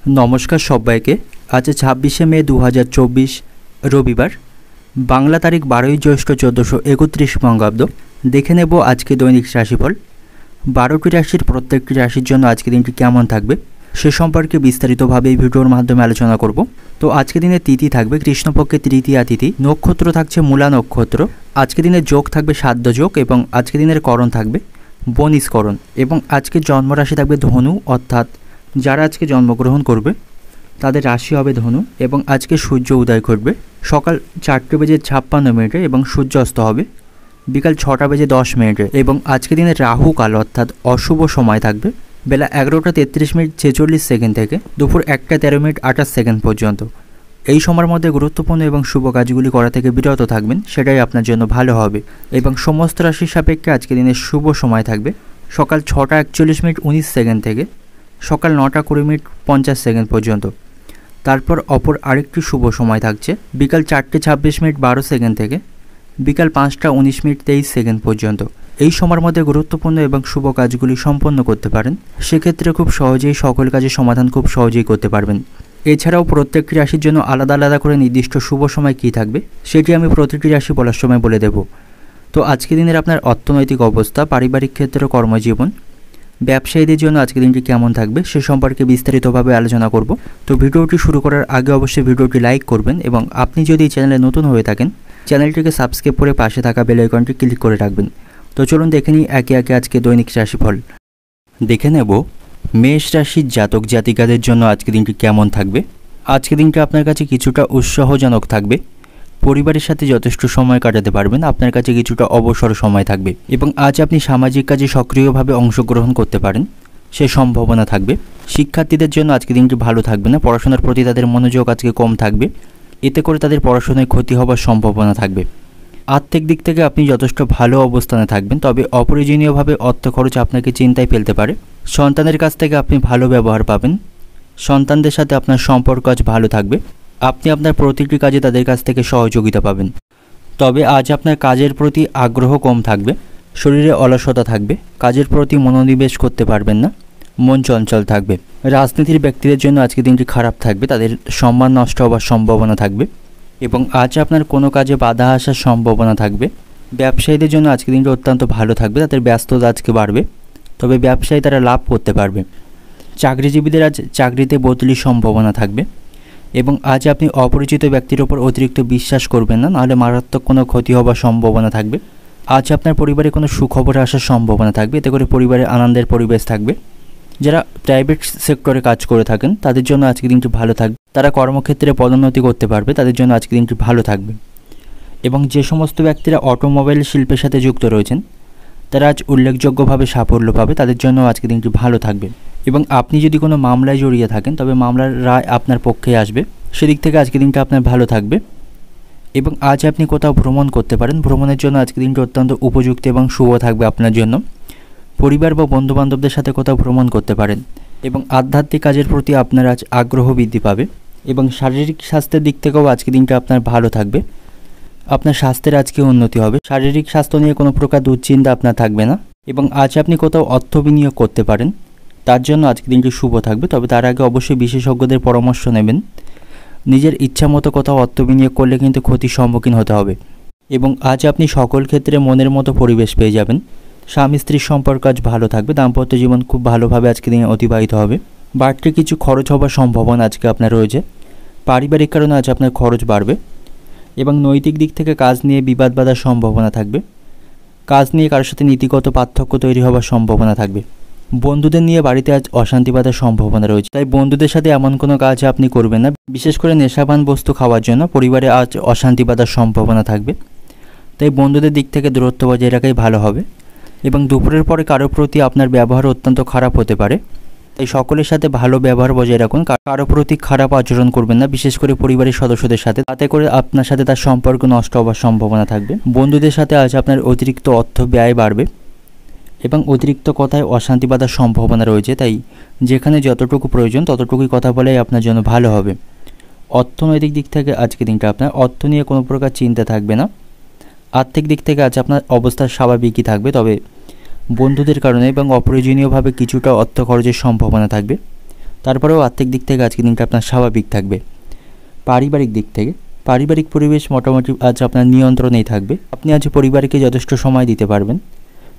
নমস্কার সবাইকে। আজ 26শে মে 2024 রবিবার, বাংলা তারিখ 12ই জ্যৈষ্ঠ 1431 বঙ্গাব্দ। দেখে নেব আজকে দৈনিক রাশিফল। 12টি রাশির প্রত্যেকটি রাশির জন্য আজকে দিনটি কেমন থাকবে সে সম্পর্কে বিস্তারিতভাবে এই ভিডিওর মাধ্যমে আলোচনা করব। তো আজকে দিনে তিথি থাকবে কৃষ্ণপক্ষের তৃতীয়া তিথি, নক্ষত্র থাকছে মূলা নক্ষত্র, আজকে দিনে যোগ থাকবে সাধ্য যোগ এবং আজকে দিনের করণ থাকবে বনিষ্করণ এবং আজকে জন্মরাশি থাকবে ধনু, অর্থাৎ যারা আজকে জন্মগ্রহণ করবে তাদের রাশি হবে ধনু এবং আজকে সূর্য উদয় ঘটবে সকাল 4:56 এবং সূর্য অস্ত হবে বিকাল 6:10 এবং আজকে দিনে রাহু কাল অর্থাৎ অশুভ সময় থাকবে বেলা 11:33:46 থেকে দুপুর 1:13:28 পর্যন্ত। এই সময়ের মধ্যে গুরুত্বপূর্ণ এবং শুভ কাজগুলি করা থেকে বিরত থাকবেন, সেটাই আপনার জন্য ভালো হবে। এবং সমস্ত রাশির সাপেক্ষে আজকে দিনের শুভ সময় থাকবে সকাল 6:41:19 থেকে সকাল 9:20:50 পর্যন্ত। তারপর অপর আরেকটি শুভ সময় থাকছে বিকাল 4:26:12 থেকে বিকাল 5:19:23 পর্যন্ত। এই সময়ের মধ্যে গুরুত্বপূর্ণ এবং শুভ কাজগুলি সম্পন্ন করতে পারেন, সেক্ষেত্রে খুব সহজেই সকল কাজের সমাধান খুব সহজেই করতে পারবেন। এছাড়াও প্রত্যেকটি রাশির জন্য আলাদা আলাদা করে নির্দিষ্ট শুভ সময় কী থাকবে সেটি আমি প্রতিটি রাশি বলার সময় বলে দেব। তো আজকে দিনের আপনার অর্থনৈতিক অবস্থা, পারিবারিক ক্ষেত্র, কর্মজীবন, ব্যবসায়ীদের জন্য আজকে দিনটি কেমন থাকবে সে সম্পর্কে বিস্তারিতভাবে আলোচনা করব। তো ভিডিওটি শুরু করার আগে অবশ্যই ভিডিওটি লাইক করবেন এবং আপনি যদি এই চ্যানেলে নতুন হয়ে থাকেন চ্যানেলটিকে সাবস্ক্রাইব করে পাশে থাকা বেল আইকনটি ক্লিক করে রাখবেন। তো চলুন দেখে নিই একে একে আজকে দৈনিক রাশিফল। দেখে নেব মেষ রাশির জাতক জাতিকাদের জন্য আজকে দিনটি কেমন থাকবে। আজকে দিনটি আপনার কাছে কিছুটা উৎসাহজনক থাকবে, পরিবারের সাথে যথেষ্ট সময় কাটাতে পারবেন, আপনার কাছে কিছুটা অবসর সময় থাকবে এবং আজ আপনি সামাজিক কাজে সক্রিয়ভাবে অংশগ্রহণ করতে পারেন সে সম্ভাবনা থাকবে। শিক্ষার্থীদের জন্য আজকে দিনটি ভালো থাকবে না, পড়াশোনার প্রতি তাদের মনোযোগ আজকে কম থাকবে, এতে করে তাদের পড়াশোনায় ক্ষতি হওয়ার সম্ভাবনা থাকবে। আর্থিক দিক থেকে আপনি যথেষ্ট ভালো অবস্থানে থাকবেন, তবে অপ্রয়োজনীয়ভাবে অর্থ খরচ আপনাকে চিন্তায় ফেলতে পারে। সন্তানের কাছ থেকে আপনি ভালো ব্যবহার পাবেন, সন্তানদের সাথে আপনার সম্পর্ক আজ ভালো থাকবে, আপনি আপনার প্রতিটি কাজে তাদের কাছ থেকে সহযোগিতা পাবেন। তবে আজ আপনার কাজের প্রতি আগ্রহ কম থাকবে, শরীরে অলসতা থাকবে, কাজের প্রতি মনোনিবেশ করতে পারবেন না, মন চঞ্চল থাকবে। রাজনীতির ব্যক্তিদের জন্য আজকে দিনটি খারাপ থাকবে, তাদের সম্মান নষ্ট হওয়ার সম্ভাবনা থাকবে এবং আজ আপনার কোনো কাজে বাধা আসার সম্ভাবনা থাকবে। ব্যবসায়ীদের জন্য আজকে দিনটি অত্যন্ত ভালো থাকবে, তাদের ব্যস্ততা আজকে বাড়বে, তবে ব্যবসায়ী তারা লাভ করতে পারবে। চাকরিজীবীদের আজ চাকরিতে বদলির সম্ভাবনা থাকবে এবং আজ আপনি অপরিচিত ব্যক্তির ওপর অতিরিক্ত বিশ্বাস করবেন না, নাহলে মারাত্মক কোনো ক্ষতি হওয়ার সম্ভাবনা থাকবে। আজ আপনার পরিবারে কোনো সুখবর আসার সম্ভাবনা থাকবে, এতে করে পরিবারে আনন্দের পরিবেশ থাকবে। যারা প্রাইভেট সেক্টরে কাজ করে থাকেন তাদের জন্য আজকে দিনটি ভালো থাকবে, তারা কর্মক্ষেত্রে পদোন্নতি করতে পারবে, তাদের জন্য আজকে দিনটি ভালো থাকবে। এবং যে সমস্ত ব্যক্তিরা অটোমোবাইল শিল্পের সাথে যুক্ত রয়েছেন তারা আজ উল্লেখযোগ্যভাবে সাফল্য পাবে, তাদের জন্য আজকে দিনটি ভালো থাকবে। এবং আপনি যদি কোনো মামলায় জড়িয়ে থাকেন তবে মামলার রায় আপনার পক্ষে আসবে, সেদিক থেকে আজকে দিনটা আপনার ভালো থাকবে। এবং আজ আপনি কোথাও ভ্রমণ করতে পারেন, ভ্রমণের জন্য আজকে দিনটা অত্যন্ত উপযুক্ত এবং শুভ থাকবে আপনার জন্য। পরিবার বা বন্ধুবান্ধবদের সাথে কোথাও ভ্রমণ করতে পারেন এবং আধ্যাত্মিক কাজের প্রতি আপনার আজ আগ্রহ বৃদ্ধি পাবে এবং শারীরিক স্বাস্থ্যের দিক থেকেও আজকে দিনটা আপনার ভালো থাকবে, আপনার স্বাস্থ্যের আজকে উন্নতি হবে, শারীরিক স্বাস্থ্য নিয়ে কোনো প্রকার দুশ্চিন্তা আপনার থাকবে না। এবং আজ আপনি কোথাও অর্থ বিনিয়োগ করতে পারেন, তার জন্য আজকে দিনটি শুভ থাকবে, তবে তার আগে অবশ্যই বিশেষজ্ঞদের পরামর্শ নেবেন। নিজের ইচ্ছা মতো কোথাও অর্থ বিনিয়োগ করলে কিন্তু ক্ষতির সম্মুখীন হতে হবে। এবং আজ আপনি সকল ক্ষেত্রে মনের মতো পরিবেশ পেয়ে যাবেন, স্বামী স্ত্রীর সম্পর্ক আজ ভালো থাকবে, দাম্পত্য জীবন খুব ভালোভাবে আজকে দিনে অতিবাহিত হবে। বাড়তি কিছু খরচ হওয়ার সম্ভাবনা আজকে আপনার রয়েছে, পারিবারিক কারণে আজ আপনার খরচ বাড়বে এবং নৈতিক দিক থেকে কাজ নিয়ে বিবাদ বাঁধার সম্ভাবনা থাকবে, কাজ নিয়ে কারোর সাথে নীতিগত পার্থক্য তৈরি হওয়ার সম্ভাবনা থাকবে। বন্ধুদের নিয়ে বাড়িতে আজ অশান্তি বাঁধার সম্ভাবনা রয়েছে, তাই বন্ধুদের সাথে এমন কোনো কাজ আপনি করবেন না, বিশেষ করে নেশাপান বস্তু খাওয়ার জন্য পরিবারে আজ অশান্তি বাঁধার সম্ভাবনা থাকবে, তাই বন্ধুদের দিক থেকে দূরত্ব বজায় রাখাই ভালো হবে। এবং দুপুরের পরে কারোর প্রতি আপনার ব্যবহার অত্যন্ত খারাপ হতে পারে, তাই সকলের সাথে ভালো ব্যবহার বজায় রাখুন, কারোর প্রতি খারাপ আচরণ করবেন না, বিশেষ করে পরিবারের সদস্যদের সাথে, তাতে করে আপনার সাথে তার সম্পর্ক নষ্ট হওয়ার সম্ভাবনা থাকবে। বন্ধুদের সাথে আজ আপনার অতিরিক্ত অর্থ ব্যয় বাড়বে এবং অতিরিক্ত কথায় অশান্তি বাঁধার সম্ভাবনা রয়েছে, তাই যেখানে যতটুকু প্রয়োজন ততটুকুই কথা বলাই আপনার জন্য ভালো হবে। অর্থনৈতিক দিক থেকে আজকে দিনটা আপনার অর্থ নিয়ে কোনো প্রকার চিন্তা থাকবে না, আর্থিক দিক থেকে আজ আপনার অবস্থা স্বাভাবিকই থাকবে, তবে বন্ধুদের কারণে এবং অপ্রয়োজনীয়ভাবে কিছুটা অর্থ খরচের সম্ভাবনা থাকবে, তারপরেও আর্থিক দিক থেকে আজকের দিনটা আপনার স্বাভাবিক থাকবে। পারিবারিক দিক থেকে পারিবারিক পরিবেশ মোটামুটি আজ আপনার নিয়ন্ত্রণেই থাকবে। আপনি আজ পরিবারকে যথেষ্ট সময় দিতে পারবেন,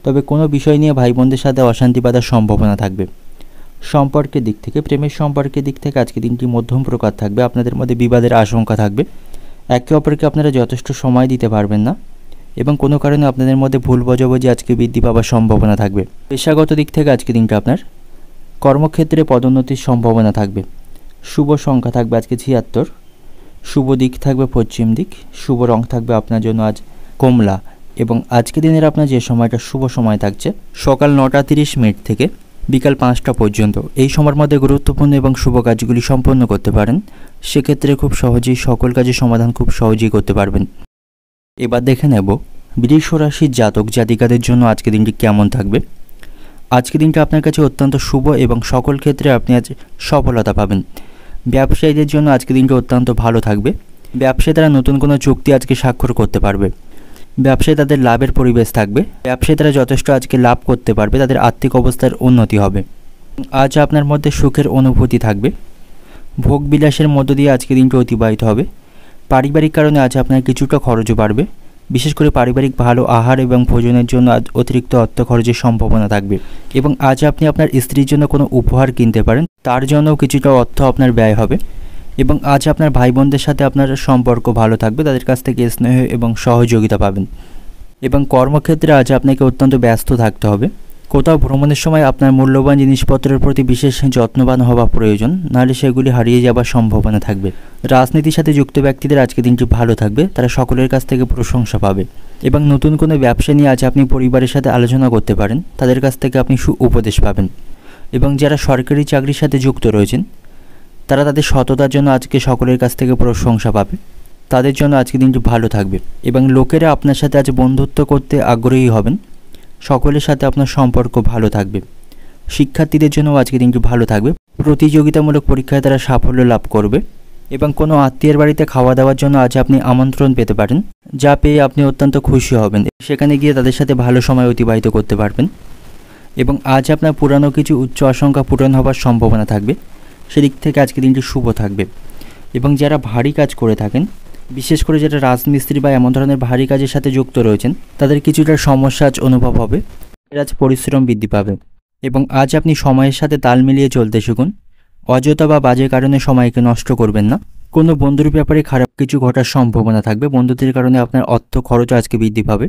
তবে কোনো বিষয় নিয়ে ভাই বোনদের সাথে অশান্তি বাঁধার সম্ভাবনা থাকবে। সম্পর্কের দিক থেকে প্রেমের সম্পর্কের দিক থেকে আজকে দিনটি মধ্যম প্রকার থাকবে। আপনাদের মধ্যে বিবাদের আশঙ্কা থাকবে, একে অপরকে আপনারা যথেষ্ট সময় দিতে পারবেন না এবং কোনো কারণে আপনাদের মধ্যে ভুল বোঝাবুঝি আজকে বৃদ্ধি পাওয়ার সম্ভাবনা থাকবে। পেশাগত দিক থেকে আজকে দিনটা আপনার কর্মক্ষেত্রে পদোন্নতির সম্ভাবনা থাকবে। শুভ সংখ্যা থাকবে আজকে 76, শুভ দিক থাকবে পশ্চিম দিক, শুভ রং থাকবে আপনার জন্য আজ কমলা এবং আজকে দিনের আপনার যে সময়টা শুভ সময় থাকছে সকাল 9টা 30 মিনিট থেকে বিকাল 5টা পর্যন্ত। এই সময়ের মধ্যে গুরুত্বপূর্ণ এবং শুভ কাজগুলি সম্পন্ন করতে পারেন, সেক্ষেত্রে খুব সহজেই সকল কাজের সমাধান খুব সহজেই করতে পারবেন। এবার দেখে নেব বৃষ রাশির জাতক জাতিকাদের জন্য আজকে দিনটি কেমন থাকবে। আজকে দিনটা আপনার কাছে অত্যন্ত শুভ এবং সকল ক্ষেত্রে আপনি আজ সফলতা পাবেন। ব্যবসায়ীদের জন্য আজকে দিনটা অত্যন্ত ভালো থাকবে। ব্যবসায়ী তারা নতুন কোনো চুক্তি আজকে স্বাক্ষর করতে পারবে। ব্যবসায় তাদের লাভের পরিবেশ থাকবে। ব্যবসায়ী তারা যথেষ্ট আজকে লাভ করতে পারবে, তাদের আর্থিক অবস্থার উন্নতি হবে। আজ আপনার মধ্যে সুখের অনুভূতি থাকবে। ভোগ বিলাসের মধ্য দিয়ে আজকে দিনটা অতিবাহিত হবে। পারিবারিক কারণে আজ আপনার কিছুটা খরচও বাড়বে। বিশেষ করে পারিবারিক ভালো আহার এবং ভোজনের জন্য আজ অতিরিক্ত অর্থ খরচের সম্ভাবনা থাকবে এবং আজ আপনি আপনার স্ত্রীর জন্য কোনো উপহার কিনতে পারেন, তার জন্যও কিছুটা অর্থ আপনার ব্যয় হবে। এবং আজ আপনার ভাই বোনদের সাথে আপনার সম্পর্ক ভালো থাকবে, তাদের কাছ থেকে স্নেহ এবং সহযোগিতা পাবেন। এবং কর্মক্ষেত্রে আজ আপনাকে অত্যন্ত ব্যস্ত থাকতে হবে। কোথাও ভ্রমণের সময় আপনার মূল্যবান জিনিসপত্রের প্রতি বিশেষ যত্নবান হওয়া প্রয়োজন, নাহলে সেগুলি হারিয়ে যাবার সম্ভাবনা থাকবে। রাজনীতির সাথে যুক্ত ব্যক্তিদের আজকে দিনটি ভালো থাকবে, তারা সকলের কাছ থেকে প্রশংসা পাবে। এবং নতুন কোনো ব্যবসা নিয়ে আজ আপনি পরিবারের সাথে আলোচনা করতে পারেন, তাদের কাছ থেকে আপনি উপদেশ পাবেন। এবং যারা সরকারি চাকরির সাথে যুক্ত রয়েছেন তারা তাদের সততার জন্য আজকে সকলের কাছ থেকে প্রশংসা পাবে, তাদের জন্য আজকে দিনটি ভালো থাকবে। এবং লোকেরা আপনার সাথে আজ বন্ধুত্ব করতে আগ্রহী হবেন, সকলের সাথে আপনার সম্পর্ক ভালো থাকবে। শিক্ষার্থীদের জন্য আজকে দিনটি ভালো থাকবে। প্রতিযোগিতামূলক পরীক্ষায় তারা সাফল্য লাভ করবে এবং কোনো আত্মীয়ের বাড়িতে খাওয়া দাওয়ার জন্য আজ আপনি আমন্ত্রণ পেতে পারেন, যা পেয়ে আপনি অত্যন্ত খুশি হবেন। সেখানে গিয়ে তাদের সাথে ভালো সময় অতিবাহিত করতে পারবেন এবং আজ আপনার পুরানো কিছু উচ্চ আশঙ্কা পূরণ হওয়ার সম্ভাবনা থাকবে, সেদিক থেকে আজকে দিনটি শুভ থাকবে। এবং যারা ভারী কাজ করে থাকেন, বিশেষ করে যারা রাজমিস্ত্রি বা এমন ধরনের ভারী কাজের সাথে যুক্ত রয়েছেন, তাদের কিছুটা সমস্যা আজ অনুভব হবে। আজ পরিশ্রম বৃদ্ধি পাবে এবং আজ আপনি সময়ের সাথে তাল মিলিয়ে চলতে শিখুন। অযথা বা বাজে কারণে সময়কে নষ্ট করবেন না। কোনো বন্ধুর ব্যাপারে খারাপ কিছু ঘটার সম্ভাবনা থাকবে, বন্ধুদের কারণে আপনার অর্থ খরচ আজকে বৃদ্ধি পাবে।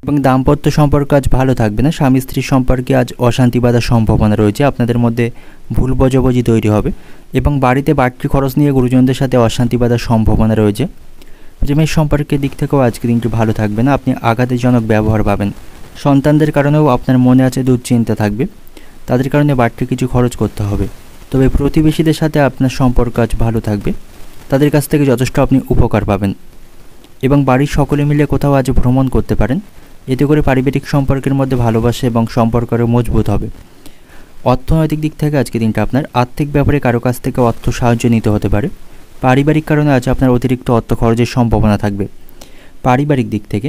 এবং দাম্পত্য সম্পর্ক আজ ভালো থাকবে না, স্বামী স্ত্রীর সম্পর্কে আজ অশান্তি বাঁধার সম্ভাবনা রয়েছে, আপনাদের মধ্যে ভুল বোঝাবুঝি তৈরি হবে এবং বাড়িতে বাড়তি খরচ নিয়ে গুরুজনদের সাথে অশান্তি বাঁধার সম্ভাবনা রয়েছে। প্রেমের সম্পর্কের দিক থেকেও আজকে দিনটি ভালো থাকবে না, আপনি আঘাতজনক ব্যবহার পাবেন। সন্তানদের কারণেও আপনার মনে আছে দুশ্চিন্তা থাকবে, তাদের কারণে বাড়তি কিছু খরচ করতে হবে। তবে প্রতিবেশীদের সাথে আপনার সম্পর্ক আজ ভালো থাকবে, তাদের কাছ থেকে যথেষ্ট আপনি উপকার পাবেন। এবং বাড়ির সকলে মিলে কোথাও আজ ভ্রমণ করতে পারেন, এতে করে পারিবারিক সম্পর্কের মধ্যে ভালোবাসা এবং সম্পর্ক আরও মজবুত হবে। অর্থনৈতিক দিক থেকে আজকে দিনটা আপনার আর্থিক ব্যাপারে কারো কাছ থেকে অর্থ সাহায্য নিতে হতে পারে। পারিবারিক কারণে আজ আপনার অতিরিক্ত অর্থ খরচের সম্ভাবনা থাকবে। পারিবারিক দিক থেকে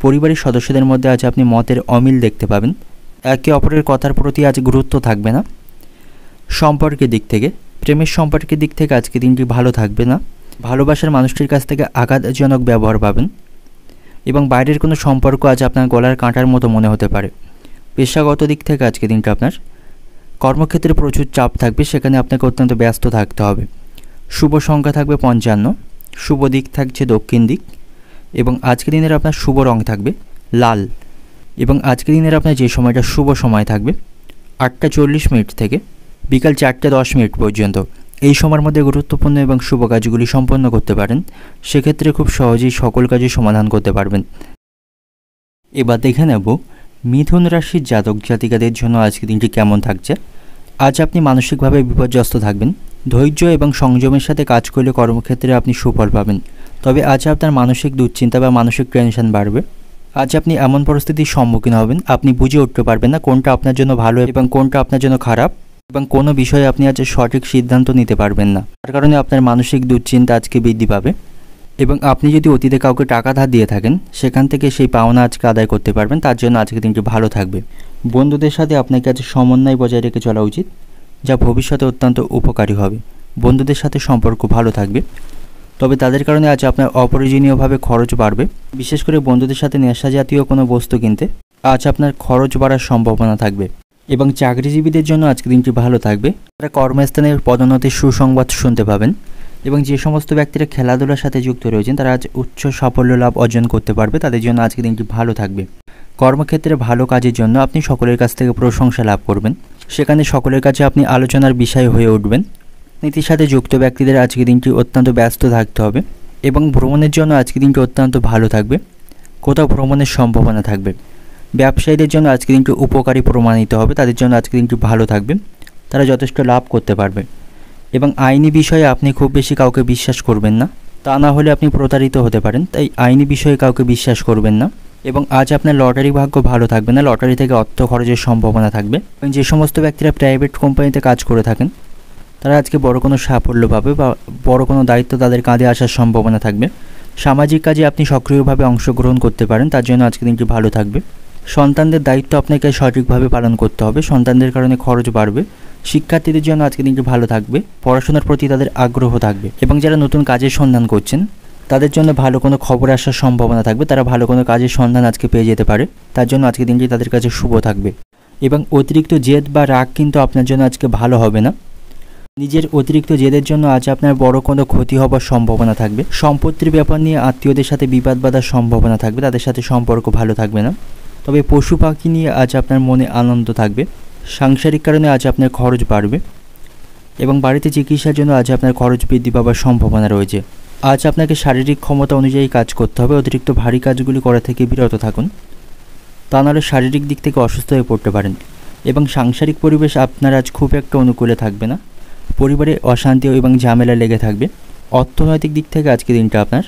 পরিবারের সদস্যদের মধ্যে আজ আপনি মতের অমিল দেখতে পাবেন, একে অপরের কথার প্রতি আজ গুরুত্ব থাকবে না। সম্পর্কের দিক থেকে প্রেমের সম্পর্কের দিক থেকে আজকে দিনটি ভালো থাকবে না, ভালোবাসার মানুষটির কাছ থেকে আঘাতজনক ব্যবহার পাবেন এবং বাইরের কোনো সম্পর্ক আজ আপনার গলার কাঁটার মতো মনে হতে পারে। পেশাগত দিক থেকে আজকে দিনটা আপনার কর্মক্ষেত্রে প্রচুর চাপ থাকবে, সেখানে আপনাকে অত্যন্ত ব্যস্ত থাকতে হবে। শুভ সংখ্যা থাকবে 55, শুভ দিক থাকছে দক্ষিণ দিক এবং আজকের দিনের আপনার শুভ রং থাকবে লাল। এবং আজকের দিনের আপনার যে সময়টা শুভ সময় থাকবে 8টা 40 মিনিট থেকে বিকাল 4টা 10 মিনিট পর্যন্ত। এই সময়ের মধ্যে গুরুত্বপূর্ণ এবং শুভ কাজগুলি সম্পন্ন করতে পারেন, সেক্ষেত্রে খুব সহজেই সকল কাজই সমাধান করতে পারবেন। এবার দেখে নেব মিথুন রাশির জাতক জাতিকাদের জন্য আজকের দিনটি কেমন থাকছে। আজ আপনি মানসিকভাবে বিপর্যস্ত থাকবেন। ধৈর্য এবং সংযমের সাথে কাজ করলে কর্মক্ষেত্রে আপনি সুফল পাবেন, তবে আজ আপনার মানসিক দুশ্চিন্তা বা মানসিক টেনশন বাড়বে। আজ আপনি এমন পরিস্থিতির সম্মুখীন হবেন, আপনি বুঝে উঠতে পারবেন না কোনটা আপনার জন্য ভালো এবং কোনটা আপনার জন্য খারাপ, এবং কোনো বিষয়ে আপনি আজ সঠিক সিদ্ধান্ত নিতে পারবেন না। তার কারণে আপনার মানসিক দুশ্চিন্তা আজকে বৃদ্ধি পাবে এবং আপনি যদি অতীতে কাউকে টাকা ধার দিয়ে থাকেন, সেখান থেকে সেই পাওনা আজকে আদায় করতে পারবেন, তার জন্য আজকে দিনটি ভালো থাকবে। বন্ধুদের সাথে আপনাকে আজ সমন্বয় বজায় রেখে চলা উচিত। যা ভবিষ্যতে অত্যন্ত উপকারী হবে। বন্ধুদের সাথে সম্পর্ক ভালো থাকবে, তবে তাদের কারণে আজ আপনার অপ্রয়োজনীয়ভাবে খরচ বাড়বে। বিশেষ করে বন্ধুদের সাথে নেশা জাতীয় কোনো বস্তু কিনতে আজ আপনার খরচ বাড়ার সম্ভাবনা থাকবে। এবং চাকরিজীবীদের জন্য আজকের দিনটি ভালো থাকবে। তারা কর্মস্থানের পদোন্নতির সুসংবাদ শুনতে পাবেন। এবং যে সমস্ত ব্যক্তিরা খেলাধুলার সাথে যুক্ত রয়েছেন তারা আজ উচ্চ সাফল্য লাভ অর্জন করতে পারবে, তাদের জন্য আজকের দিনটি ভালো থাকবে। কর্মক্ষেত্রে ভালো কাজের জন্য আপনি সকলের কাছ থেকে প্রশংসা লাভ করবেন, সেখানে সকলের কাছে আপনি আলোচনার বিষয় হয়ে উঠবেন। নীতির সাথে যুক্ত ব্যক্তিদের আজকের দিনটি অত্যন্ত ব্যস্ত থাকতে হবে। এবং ভ্রমণের জন্য আজকের দিনটি অত্যন্ত ভালো থাকবে, কোথাও ভ্রমণের সম্ভাবনা থাকবে। ব্যবসায়ীদের জন্য আজকের দিনটি উপকারী প্রমাণিত হবে, তাদের জন্য আজকের দিনটি ভালো থাকবে, তারা যথেষ্ট লাভ করতে পারবে। এবং আইনি বিষয়ে আপনি খুব বেশি কাউকে বিশ্বাস করবেন না, তা না হলে আপনি প্রতারিত হতে পারেন, তাই আইনি বিষয়ে কাউকে বিশ্বাস করবেন না। এবং আজ আপনার লটারি ভাগ্য ভালো থাকবে না, লটারি থেকে অর্থ খরচের সম্ভাবনা থাকবে। এবং যে সমস্ত ব্যক্তিরা প্রাইভেট কোম্পানিতে কাজ করে থাকেন তারা আজকে বড় কোনো সাফল্য পাবে বা বড় কোনো দায়িত্ব তাদের কাঁধে আসার সম্ভাবনা থাকবে। সামাজিক কাজে আপনি সক্রিয়ভাবে অংশগ্রহণ করতে পারেন, তার জন্য আজকে দিনটি ভালো থাকবে। সন্তানদের দায়িত্ব আপনাকে সঠিকভাবে পালন করতে হবে, সন্তানদের কারণে খরচ বাড়বে। শিক্ষার্থীদের জন্য আজকে দিনটি ভালো থাকবে, পড়াশোনার প্রতি তাদের আগ্রহ থাকবে। এবং যারা নতুন কাজের সন্ধান করছেন তাদের জন্য ভালো কোনো খবর আসার সম্ভাবনা থাকবে, তারা ভালো কোনো কাজের সন্ধান আজকে পেয়ে যেতে পারে, তার জন্য আজকে দিনটি তাদের কাছে শুভ থাকবে। এবং অতিরিক্ত জেদ বা রাগ কিন্তু আপনার জন্য আজকে ভালো হবে না। নিজের অতিরিক্ত জেদের জন্য আজ আপনার বড় কোনো ক্ষতি হবার সম্ভাবনা থাকবে। সম্পত্তির ব্যাপার নিয়ে আত্মীয়দের সাথে বিবাদ বাঁধার সম্ভাবনা থাকবে, তাদের সাথে সম্পর্ক ভালো থাকবে না। তবে পশু পাখি নিয়ে আজ আপনার মনে আনন্দ থাকবে। সাংসারিক কারণে আজ আপনার খরচ বাড়বে। এবং বাড়িতে চিকিৎসার জন্য আজ আপনার খরচ বৃদ্ধি পাবার সম্ভাবনা রয়েছে। আজ আপনাকে শারীরিক ক্ষমতা অনুযায়ী কাজ করতে হবে, অতিরিক্ত ভারী কাজগুলি করা থেকে বিরত থাকুন, তা নাহলে শারীরিক দিক থেকে অসুস্থ হয়ে পড়তে পারেন। এবং সাংসারিক পরিবেশ আপনার আজ খুব একটা অনুকূলে থাকবে না, পরিবারে অশান্তি এবং ঝামেলা লেগে থাকবে। অর্থনৈতিক দিক থেকে আজকে দিনটা আপনার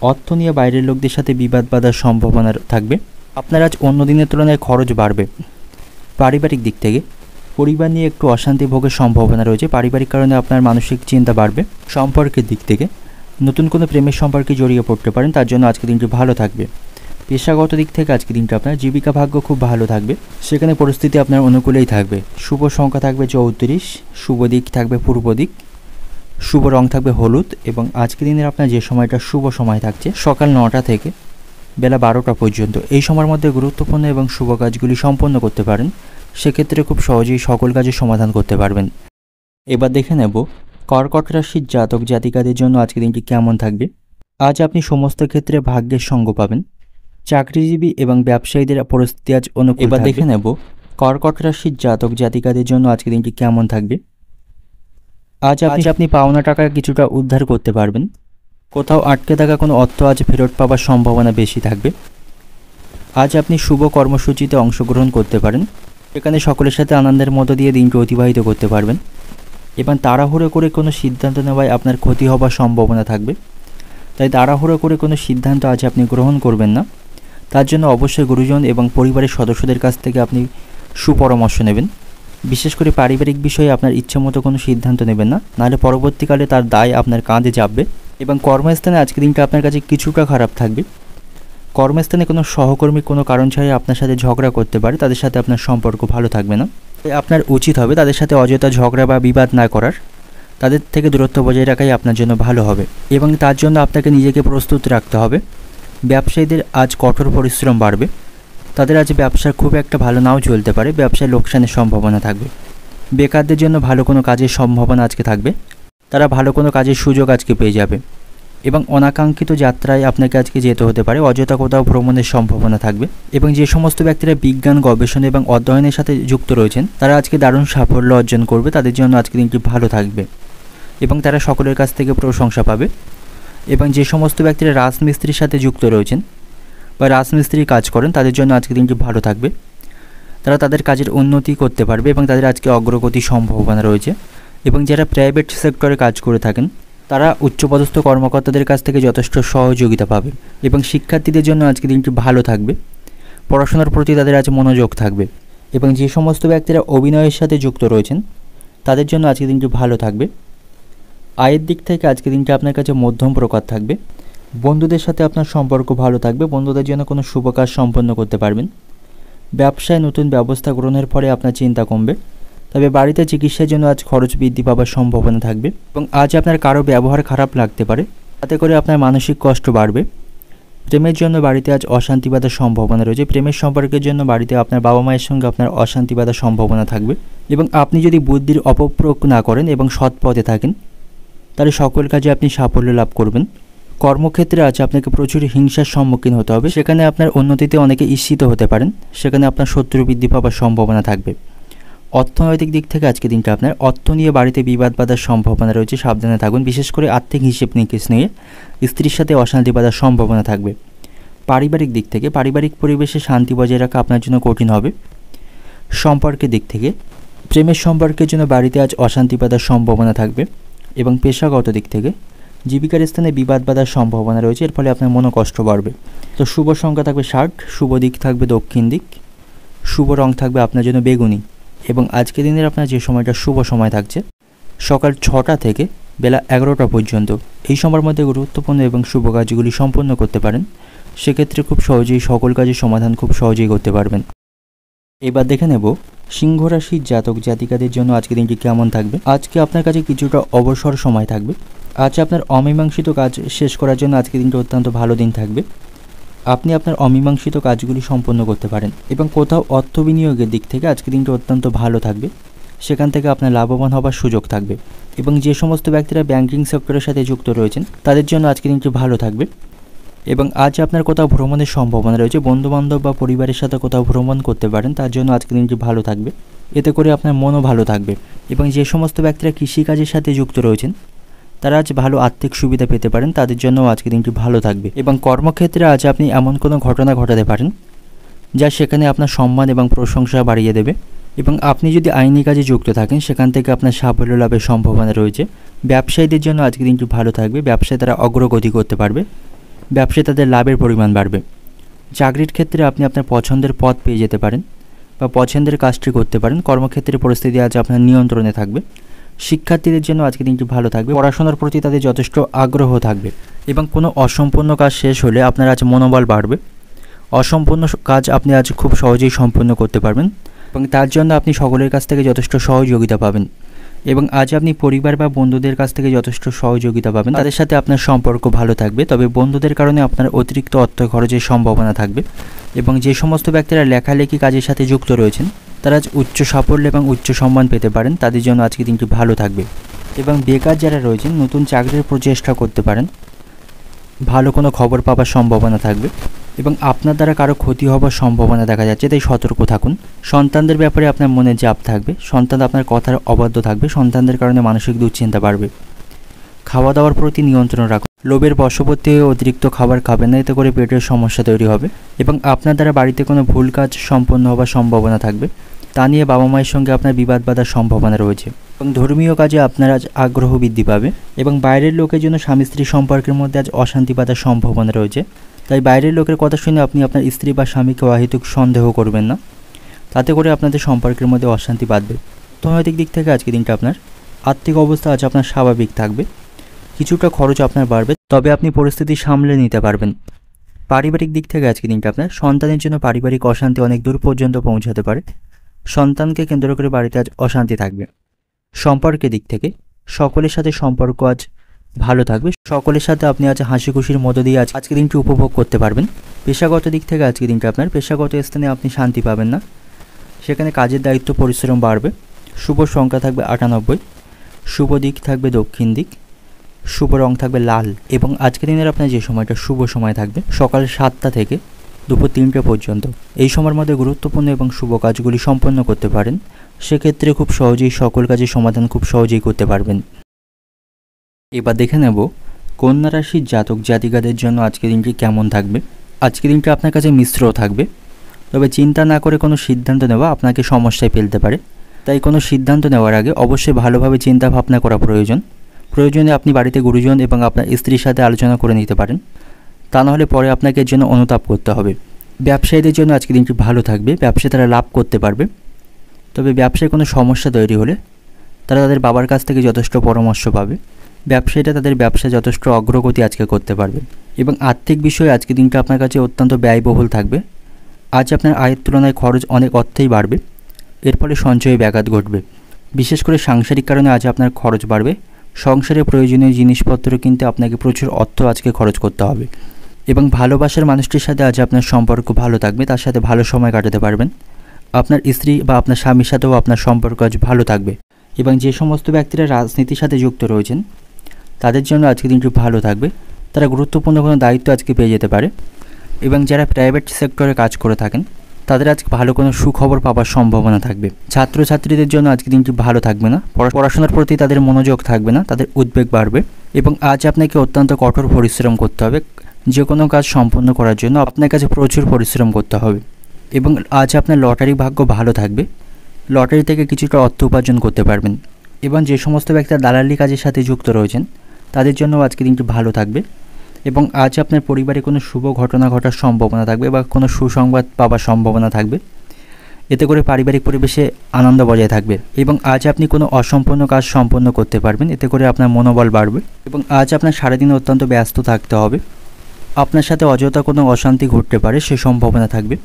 অর্থ নিয়ে বাইরের লোকদের সাথে বিবাদ বাঁধার সম্ভাবনা থাকবে। আপনার আজ অন্য দিনের তুলনায় খরচ বাড়বে। পারিবারিক দিক থেকে পরিবার নিয়ে একটু অশান্তি ভোগের সম্ভাবনা রয়েছে, পারিবারিক কারণে আপনার মানসিক চিন্তা বাড়বে। সম্পর্কের দিক থেকে নতুন কোনো প্রেমের সম্পর্কে জড়িয়ে পড়তে পারেন, তার জন্য আজকে দিনটি ভালো থাকবে। পেশাগত দিক থেকে আজকে দিনটা আপনার জীবিকা ভাগ্য খুব ভালো থাকবে, সেখানে পরিস্থিতি আপনার অনুকূলেই থাকবে। শুভ সংখ্যা থাকবে 34, শুভ দিক থাকবে পূর্ব দিক, শুভ রং থাকবে হলুদ। এবং আজকে দিনের আপনার যে সময়টা শুভ সময় থাকছে সকাল 9টা থেকে বেলা 12টা পর্যন্ত, এই সময়ের মধ্যে গুরুত্বপূর্ণ এবং শুভ কাজগুলি সম্পন্ন করতে পারেন, সেক্ষেত্রে খুব সহজেই সকল কাজের সমাধান করতে পারবেন। এবার দেখে নেব কর্কট রাশির জাতক জাতিকাদের জন্য আজকে দিনটি কেমন থাকবে। আজ আপনি সমস্ত ক্ষেত্রে ভাগ্যের সঙ্গ পাবেন, চাকরিজীবী এবং ব্যবসায়ীদের পরিস্থিতি আজ অনুকূল। এবার দেখে নেব কর্কট রাশির জাতক জাতিকাদের জন্য আজকে দিনটি কেমন থাকবে। আজ আপনি পাওনা টাকা কিছুটা উদ্ধার করতে পারবেন, কোথাও আটকে থাকা কোনো অর্থ আজ ফেরত পাওয়ার সম্ভাবনা বেশি থাকবে। আজ আপনি শুভ কর্মসূচিতে অংশগ্রহণ করতে পারেন, সেখানে সকলের সাথে আনন্দের মধ্য দিয়ে দিনটি অতিবাহিত করতে পারবেন। এবং তাড়াহুড়ো করে কোনো সিদ্ধান্ত নেওয়ায় আপনার ক্ষতি হবার সম্ভাবনা থাকবে, তাই তাড়াহুড়ো করে কোনো সিদ্ধান্ত আজ আপনি গ্রহণ করবেন না। তার জন্য অবশ্যই গুরুজন এবং পরিবারের সদস্যদের কাছ থেকে আপনি সুপরামর্শ নেবেন। বিশেষ করে পারিবারিক বিষয়ে আপনার ইচ্ছামতো কোনো সিদ্ধান্ত নেবেন না, নাহলে পরবর্তীকালে তার দায় আপনার কাঁধে চাপবে। এবং কর্মস্থানে আজকের দিনটা আপনার কাছে কিছুটা খারাপ থাকবে। কর্মস্থানে কোনো সহকর্মী কোনো কারণ ছাড়াই আপনার সাথে ঝগড়া করতে পারে, তাদের সাথে আপনার সম্পর্ক ভালো থাকবে না। তাই আপনার উচিত হবে তাদের সাথে অযথা ঝগড়া বা বিবাদ না করার, তাদের থেকে দূরত্ব বজায় রাখাই আপনার জন্য ভালো হবে। এবং তার জন্য আপনাকে নিজেকে প্রস্তুত রাখতে হবে। ব্যবসায়ীদের আজ কঠোর পরিশ্রম বাড়বে, তাদের আজ ব্যবসা খুব একটা ভালো নাও চলতে পারে, ব্যবসায় লোকসানের সম্ভাবনা থাকবে। বেকারদের জন্য ভালো কোনো কাজের সম্ভাবনা আজকে থাকবে, তারা ভালো কোনো কাজের সুযোগ আজকে পেয়ে যাবে। এবং অনাকাঙ্ক্ষিত যাত্রায় আপনাকে আজকে যেতে হতে পারে, অযথা কোথাও ভ্রমণের সম্ভাবনা থাকবে। এবং যে সমস্ত ব্যক্তিরা বিজ্ঞান গবেষণা এবং অধ্যয়নের সাথে যুক্ত রয়েছেন তারা আজকে দারুণ সাফল্য অর্জন করবে, তাদের জন্য আজকে দিনটি ভালো থাকবে এবং তারা সকলের কাছ থেকে প্রশংসা পাবে। এবং যে সমস্ত ব্যক্তিরা রাজমিস্ত্রির সাথে যুক্ত রয়েছেন বা রাজমিস্ত্রির কাজ করেন তাদের জন্য আজকে দিনটি ভালো থাকবে, তারা তাদের কাজের উন্নতি করতে পারবে এবং তাদের আজকে অগ্রগতির সম্ভাবনা রয়েছে। এবং যারা প্রাইভেট সেক্টরে কাজ করে থাকেন তারা উচ্চপদস্থ কর্মকর্তাদের কাছ থেকে যথেষ্ট সহযোগিতা পাবে। এবং শিক্ষার্থীদের জন্য আজকে দিনটি ভালো থাকবে, পড়াশোনার প্রতি তাদের আজ মনোযোগ থাকবে। এবং যে সমস্ত ব্যক্তিরা অভিনয়ের সাথে যুক্ত রয়েছেন তাদের জন্য আজকে দিনটি ভালো থাকবে। আয়ের দিক থেকে আজকে দিনটি আপনার কাছে মধ্যম প্রকার থাকবে। বন্ধুদের সাথে আপনার সম্পর্ক ভালো থাকবে, বন্ধুদের জন্য কোনো শুভ কাজ সম্পন্ন করতে পারবেন। ব্যবসায় নতুন ব্যবস্থা গ্রহণের ফলে আপনার চিন্তা কমবে, তবে বাড়িতে চিকিৎসার জন্য আজ খরচ বৃদ্ধি পাওয়ার সম্ভাবনা থাকবে এবং আজ আপনার কারো ব্যবহার খারাপ লাগতে পারে, তাতে করে আপনার মানসিক কষ্ট বাড়বে। প্রেমের জন্য বাড়িতে আজ অশান্তি বাঁধার সম্ভাবনা রয়েছে। প্রেমের সম্পর্কের জন্য বাড়িতে আপনার বাবা মায়ের সঙ্গে আপনার অশান্তি বাঁধার সম্ভাবনা থাকবে এবং আপনি যদি বুদ্ধির অপপ্রয়োগ না করেন এবং সৎ পথে থাকেন তাহলে সকল কাজে আপনি সাফল্য লাভ করবেন। কর্মক্ষেত্রে আজ আপনাকে প্রচুর হিংসার সম্মুখীন হতে হবে, সেখানে আপনার উন্নতিতে অনেকে ঈর্ষিত হতে পারেন, সেখানে আপনার শত্রু বৃদ্ধি পাওয়ার সম্ভাবনা থাকবে। অর্থনৈতিক দিক থেকে আজকে দিনটা আপনার অর্থ নিয়ে বাড়িতে বিবাদ বাঁধার সম্ভাবনা রয়েছে, সাবধানে থাকুন। বিশেষ করে আর্থিক হিসেব নিকেশ নিয়ে স্ত্রীর সাথে অশান্তি বাঁধার সম্ভাবনা থাকবে। পারিবারিক দিক থেকে পারিবারিক পরিবেশে শান্তি বজায় রাখা আপনার জন্য কঠিন হবে। সম্পর্কের দিক থেকে প্রেমের সম্পর্কের জন্য বাড়িতে আজ অশান্তি বাঁধার সম্ভাবনা থাকবে এবং পেশাগত দিক থেকে জীবিকার স্থানে বিবাদ বাঁধার সম্ভাবনা রয়েছে, এর ফলে আপনার মনোকষ্ট বাড়বে। তো শুভ সংখ্যা থাকবে 60, শুভ দিক থাকবে দক্ষিণ দিক, শুভ রং থাকবে আপনার জন্য বেগুনি এবং আজকের দিনের আপনার যে সময়টা শুভ সময় থাকছে সকাল 6টা থেকে বেলা 11টা পর্যন্ত। এই সময়ের মধ্যে গুরুত্বপূর্ণ এবং শুভ কাজগুলি সম্পন্ন করতে পারেন, সেক্ষেত্রে খুব সহজেই সকল কাজের সমাধান খুব সহজেই করতে পারবেন। এবার দেখে নেব সিংহ রাশির জাতক জাতিকাদের জন্য আজকের দিনটি কেমন থাকবে। আজকে আপনার কাছে কিছুটা অবসর সময় থাকবে। আজ আপনার অমীমাংসিত কাজ শেষ করার জন্য আজকের দিনটি অত্যন্ত ভালো দিন থাকবে। আপনি আপনার অমীমাংসিত কাজগুলি সম্পন্ন করতে পারেন এবং কোথাও অর্থ বিনিয়োগের দিক থেকে আজকের দিনটি অত্যন্ত ভালো থাকবে, সেখান থেকে আপনার লাভবান হবার সুযোগ থাকবে এবং যে সমস্ত ব্যক্তিরা ব্যাংকিং সেক্টরের সাথে যুক্ত রয়েছেন তাদের জন্য আজকের দিনটি ভালো থাকবে এবং আজ আপনার কোথাও ভ্রমণের সম্ভাবনা রয়েছে। বন্ধুবান্ধব বা পরিবারের সাথে কোথাও ভ্রমণ করতে পারেন, তার জন্য আজকের দিনটি ভালো থাকবে, এতে করে আপনার মনও ভালো থাকবে এবং যে সমস্ত ব্যক্তিরা কৃষিকাজের সাথে যুক্ত রয়েছেন তারা আজ ভালো আর্থিক সুবিধা পেতে পারেন, তাদের জন্য আজকের দিনটি ভালো থাকবে এবং কর্মক্ষেত্রে আজ আপনি এমন কোনো ঘটনা ঘটাতে পারেন যা সেখানে আপনার সম্মান এবং প্রশংসা বাড়িয়ে দেবে এবং আপনি যদি আইনি কাজে যুক্ত থাকেন সেখান থেকে আপনার সাফল্য লাভের সম্ভাবনা রয়েছে। ব্যবসায়ীদের জন্য আজকের দিনটি ভালো থাকবে, ব্যবসায় তারা অগ্রগতি করতে পারবে, ব্যবসায় তাদের লাভের পরিমাণ বাড়বে। চাকরির ক্ষেত্রে আপনি আপনার পছন্দের পদ পেয়ে যেতে পারেন বা পছন্দের কাজটি করতে পারেন। কর্মক্ষেত্রের পরিস্থিতি আজ আপনার নিয়ন্ত্রণে থাকবে। শিক্ষার্থীদের জন্য আজকের দিনটি ভালো থাকবে, পড়াশোনার প্রতি তাদের যথেষ্ট আগ্রহ থাকবে এবং কোনো অসম্পূর্ণ কাজ শেষ হলে আপনার আজ মনোবল বাড়বে। অসম্পূর্ণ কাজ আপনি আজ খুব সহজেই সম্পূর্ণ করতে পারবেন এবং তার জন্য আপনি সকলের কাছ থেকে যথেষ্ট সহযোগিতা পাবেন এবং আজ আপনি পরিবার বা বন্ধুদের কাছ থেকে যথেষ্ট সহযোগিতা পাবেন, তাদের সাথে আপনার সম্পর্ক ভালো থাকবে। তবে বন্ধুদের কারণে আপনার অতিরিক্ত অর্থ খরচের সম্ভাবনা থাকবে এবং যে সমস্ত ব্যক্তিরা লেখালেখি কাজের সাথে যুক্ত রয়েছেন তারা আজ উচ্চ সাফল্য এবং উচ্চ সম্মান পেতে পারেন, তাদের জন্য আজকে দিনটি ভালো থাকবে এবং বেকার যারা রয়েছেন নতুন চাকরির প্রচেষ্টা করতে পারেন, ভালো কোনো খবর পাওয়ার সম্ভাবনা থাকবে এবং আপনার দ্বারা কারো ক্ষতি হবার সম্ভাবনা দেখা যাচ্ছে, তাই সতর্ক থাকুন। সন্তানদের ব্যাপারে আপনার মনে চাপ থাকবে, সন্তান আপনার কথার অবাধ্য থাকবে, সন্তানদের কারণে মানসিক দুশ্চিন্তা বাড়বে। খাওয়া দাওয়ার প্রতি নিয়ন্ত্রণ রাখুন, লোভের বশবর্তী হয়ে অতিরিক্ত খাবার খাবেন না, এতে করে পেটের সমস্যা তৈরি হবে এবং আপনার দ্বারা বাড়িতে কোনো ভুল কাজ সম্পন্ন হবার সম্ভাবনা থাকবে, তা নিয়ে বাবা মায়ের সঙ্গে আপনার বিবাদ বাঁধার সম্ভাবনা রয়েছে এবং ধর্মীয় কাজে আপনার আজ আগ্রহ বৃদ্ধি পাবে এবং বাইরের লোকের জন্য স্বামী স্ত্রী সম্পর্কের মধ্যে আজ অশান্তি বাঁধার সম্ভাবনা রয়েছে, তাই বাইরের লোকের কথা শুনে আপনি আপনার স্ত্রী বা স্বামীকে অহেতুক সন্দেহ করবেন না, তাতে করে আপনাদের সম্পর্কের মধ্যে অশান্তি বাঁধবে। অর্থনৈতিক দিক থেকে আজকে দিনটা আপনার আর্থিক অবস্থা আজ আপনার স্বাভাবিক থাকবে, কিছুটা খরচ আপনার বাড়বে, তবে আপনি পরিস্থিতি সামলে নিতে পারবেন। পারিবারিক দিক থেকে আজকে দিনটা আপনার সন্তানের জন্য পারিবারিক অশান্তি অনেক দূর পর্যন্ত পৌঁছাতে পারে, সন্তানকে কেন্দ্র করে বাড়িতে আজ অশান্তি থাকবে। সম্পর্কের দিক থেকে সকলের সাথে সম্পর্ক আজ ভালো থাকবে, সকলের সাথে আপনি আজ হাসি খুশির মধ্য দিয়ে আজকে দিনটি উপভোগ করতে পারবেন। পেশাগত দিক থেকে আজকে দিনটা আপনার পেশাগত স্থানে আপনি শান্তি পাবেন না, সেখানে কাজের দায়িত্ব পরিশ্রম বাড়বে। শুভ সংখ্যা থাকবে 98, শুভ দিক থাকবে দক্ষিণ দিক, শুভ রং থাকবে লাল এবং আজকের দিনের আপনার যে সময়টা শুভ সময় থাকবে সকাল 7টা থেকে দুপুর 3টে পর্যন্ত। এই সময়ের মধ্যে গুরুত্বপূর্ণ এবং শুভ কাজগুলি সম্পন্ন করতে পারেন, সেক্ষেত্রে খুব সহজেই সকল কাজের সমাধান খুব সহজেই করতে পারবেন। এবার দেখে নেব কন্যা রাশির জাতক জাতিকাদের জন্য আজকের দিনটি কেমন থাকবে। আজকের দিনটি আপনার কাছে মিশ্র থাকবে, তবে চিন্তা না করে কোনো সিদ্ধান্ত নেওয়া আপনাকে সমস্যায় ফেলতে পারে, তাই কোনো সিদ্ধান্ত নেওয়ার আগে অবশ্যই ভালোভাবে চিন্তা ভাবনা করা প্রয়োজনে আপনি বাড়িতে গুরুজন এবং আপনার স্ত্রীর সাথে আলোচনা করে নিতে পারেন, তা নাহলে পরে আপনাকে এর জন্য অনুতাপ করতে হবে। ব্যবসায়ীদের জন্য আজকের দিনটি ভালো থাকবে, ব্যবসায় তারা লাভ করতে পারবে, তবে ব্যবসায় কোনো সমস্যা তৈরি হলে তারা তাদের বাবার কাছ থেকে যথেষ্ট পরামর্শ পাবে। ব্যবসায়ীরা তাদের ব্যবসায় যথেষ্ট অগ্রগতি আজকে করতে পারবে এবং আর্থিক বিষয়ে আজকের দিনটা আপনার কাছে অত্যন্ত ব্যয়বহুল থাকবে। আজ আপনার আয়ের তুলনায় খরচ অনেক অর্থেই বাড়বে, এর ফলে সঞ্চয়ে ব্যাঘাত ঘটবে। বিশেষ করে সাংসারিক কারণে আজ আপনার খরচ বাড়বে। সংসারে প্রয়োজনীয় জিনিসপত্র কিনতে আপনাকে প্রচুর অর্থ আজকে খরচ করতে হবে। এবং ভালোবাসার মানুষটির সাথে আজ আপনার সম্পর্ক ভালো থাকবে, তার সাথে ভালো সময় কাটাতে পারবেন। আপনার স্ত্রী বা আপনার স্বামীর সাথেও আপনার সম্পর্ক আজ ভালো থাকবে। এবং যে সমস্ত ব্যক্তিরা রাজনীতির সাথে যুক্ত রয়েছেন তাদের জন্য আজকে দিনটি ভালো থাকবে। তারা গুরুত্বপূর্ণ কোনো দায়িত্ব আজকে পেয়ে যেতে পারে। এবং যারা প্রাইভেট সেক্টরে কাজ করে থাকেন তাদের আজকে ভালো কোনো সুখবর পাওয়ার সম্ভাবনা থাকবে। ছাত্রছাত্রীদের জন্য আজকে দিনটি ভালো থাকবে না, পড়াশোনার প্রতি তাদের মনোযোগ থাকবে না, তাদের উদ্বেগ বাড়বে। এবং আজ আপনাকে অত্যন্ত কঠোর পরিশ্রম করতে হবে। যে কোনো কাজ সম্পন্ন করার জন্য আপনার কাছে প্রচুর পরিশ্রম করতে হবে। এবং আজ আপনার লটারি ভাগ্য ভালো থাকবে, লটারি থেকে কিছুটা অর্থ উপার্জন করতে পারবেন। এবং যে সমস্ত ব্যক্তিরা দালালি কাজের সাথে যুক্ত রয়েছেন তাদের জন্য আজকে দিনটি ভালো থাকবে। এবং আজ আপনার পরিবারে কোনো শুভ ঘটনা ঘটার সম্ভাবনা থাকবে বা কোনো সুসংবাদ পাওয়ার সম্ভাবনা থাকবে। এতে করে পারিবারিক পরিবেশে আনন্দ বজায় থাকবে। এবং আজ আপনি কোনো অসম্পূর্ণ কাজ সম্পন্ন করতে পারবেন, এতে করে আপনার মনোবল বাড়বে। এবং আজ আপনার সারাদিন অত্যন্ত ব্যস্ত থাকতে হবে। আপনার সাথে অযথা কোনো অশান্তি ঘটতে পারে, সে সম্ভাবনা থাকবে।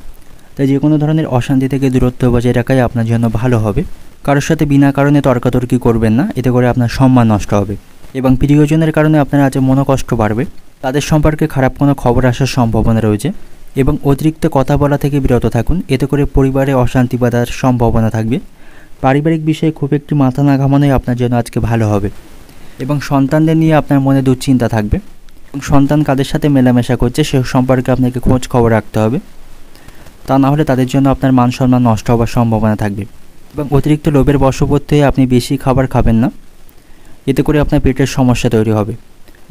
তাই যে কোনো ধরনের অশান্তি থেকে দূরত্ব বজায় রাখাই আপনার জন্য ভালো হবে। কারোর সাথে বিনা কারণে তর্কাতর্কি করবেন না, এতে করে আপনার সম্মান নষ্ট হবে। এবং প্রিয়জনের কারণে আপনার আজ মনোকষ্ট বাড়বে, তাদের সম্পর্কে খারাপ কোনো খবর আসার সম্ভাবনা রয়েছে। এবং অতিরিক্ত কথা বলা থেকে বিরত থাকুন, এতে করে পরিবারে অশান্তি বাঁধার সম্ভাবনা থাকবে। পারিবারিক বিষয়ে খুব একটি মাথা না ঘামানোই আপনার জন্য আজকে ভালো হবে। এবং সন্তানদের নিয়ে আপনার মনে দুশ্চিন্তা থাকবে। এবং সন্তান কাদের সাথে মেলামেশা করছে সে সম্পর্কে আপনাকে খোঁজ খবর রাখতে হবে, তা না হলে তাদের জন্য আপনার মান সম্মান নষ্ট হওয়ার সম্ভাবনা থাকবে। এবং অতিরিক্ত লোভের বশবর্তী হয়ে আপনি বেশি খাবার খাবেন না, এতে করে আপনার পেটের সমস্যা তৈরি হবে।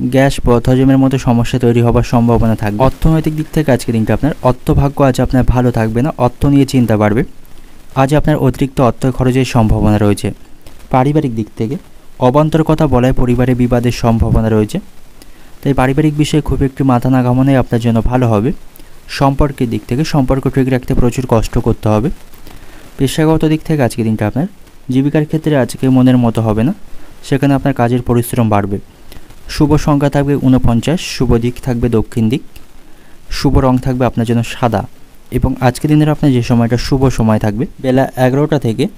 গ্যাস, বদহজমের মতো সমস্যা তৈরি হওয়ার সম্ভাবনা থাকবে। অর্থনৈতিক দিক থেকে আজকে দিনটা আপনার অর্থভাগ্য আজ আপনার ভালো থাকবে না, অর্থ নিয়ে চিন্তা বাড়বে। আজ আপনার অতিরিক্ত অর্থ খরচের সম্ভাবনা রয়েছে। পারিবারিক দিক থেকে অবান্তর কথা বলায় পরিবারে বিবাদের সম্ভাবনা রয়েছে, তাই পারিবারিক বিষয়ে খুব একটি মাথা না ঘামানোই আপনার জন্য ভালো হবে। সম্পর্কের দিক থেকে সম্পর্ক ঠিক রাখতে প্রচুর কষ্ট করতে হবে। পেশাগত দিক থেকে আজকে দিনটা আপনার জীবিকার ক্ষেত্রে আজকে মনের মতো হবে না, সেখানে আপনার কাজের পরিশ্রম বাড়বে। শুভ সংখ্যা থাকবে 49, শুভ দিক থাকবে দক্ষিণ দিক, শুভ রং থাকবে আপনার জন্য সাদা। এবং আজকে দিনের আপনার যে সময়টা শুভ সময় থাকবে বেলা 11টা থেকে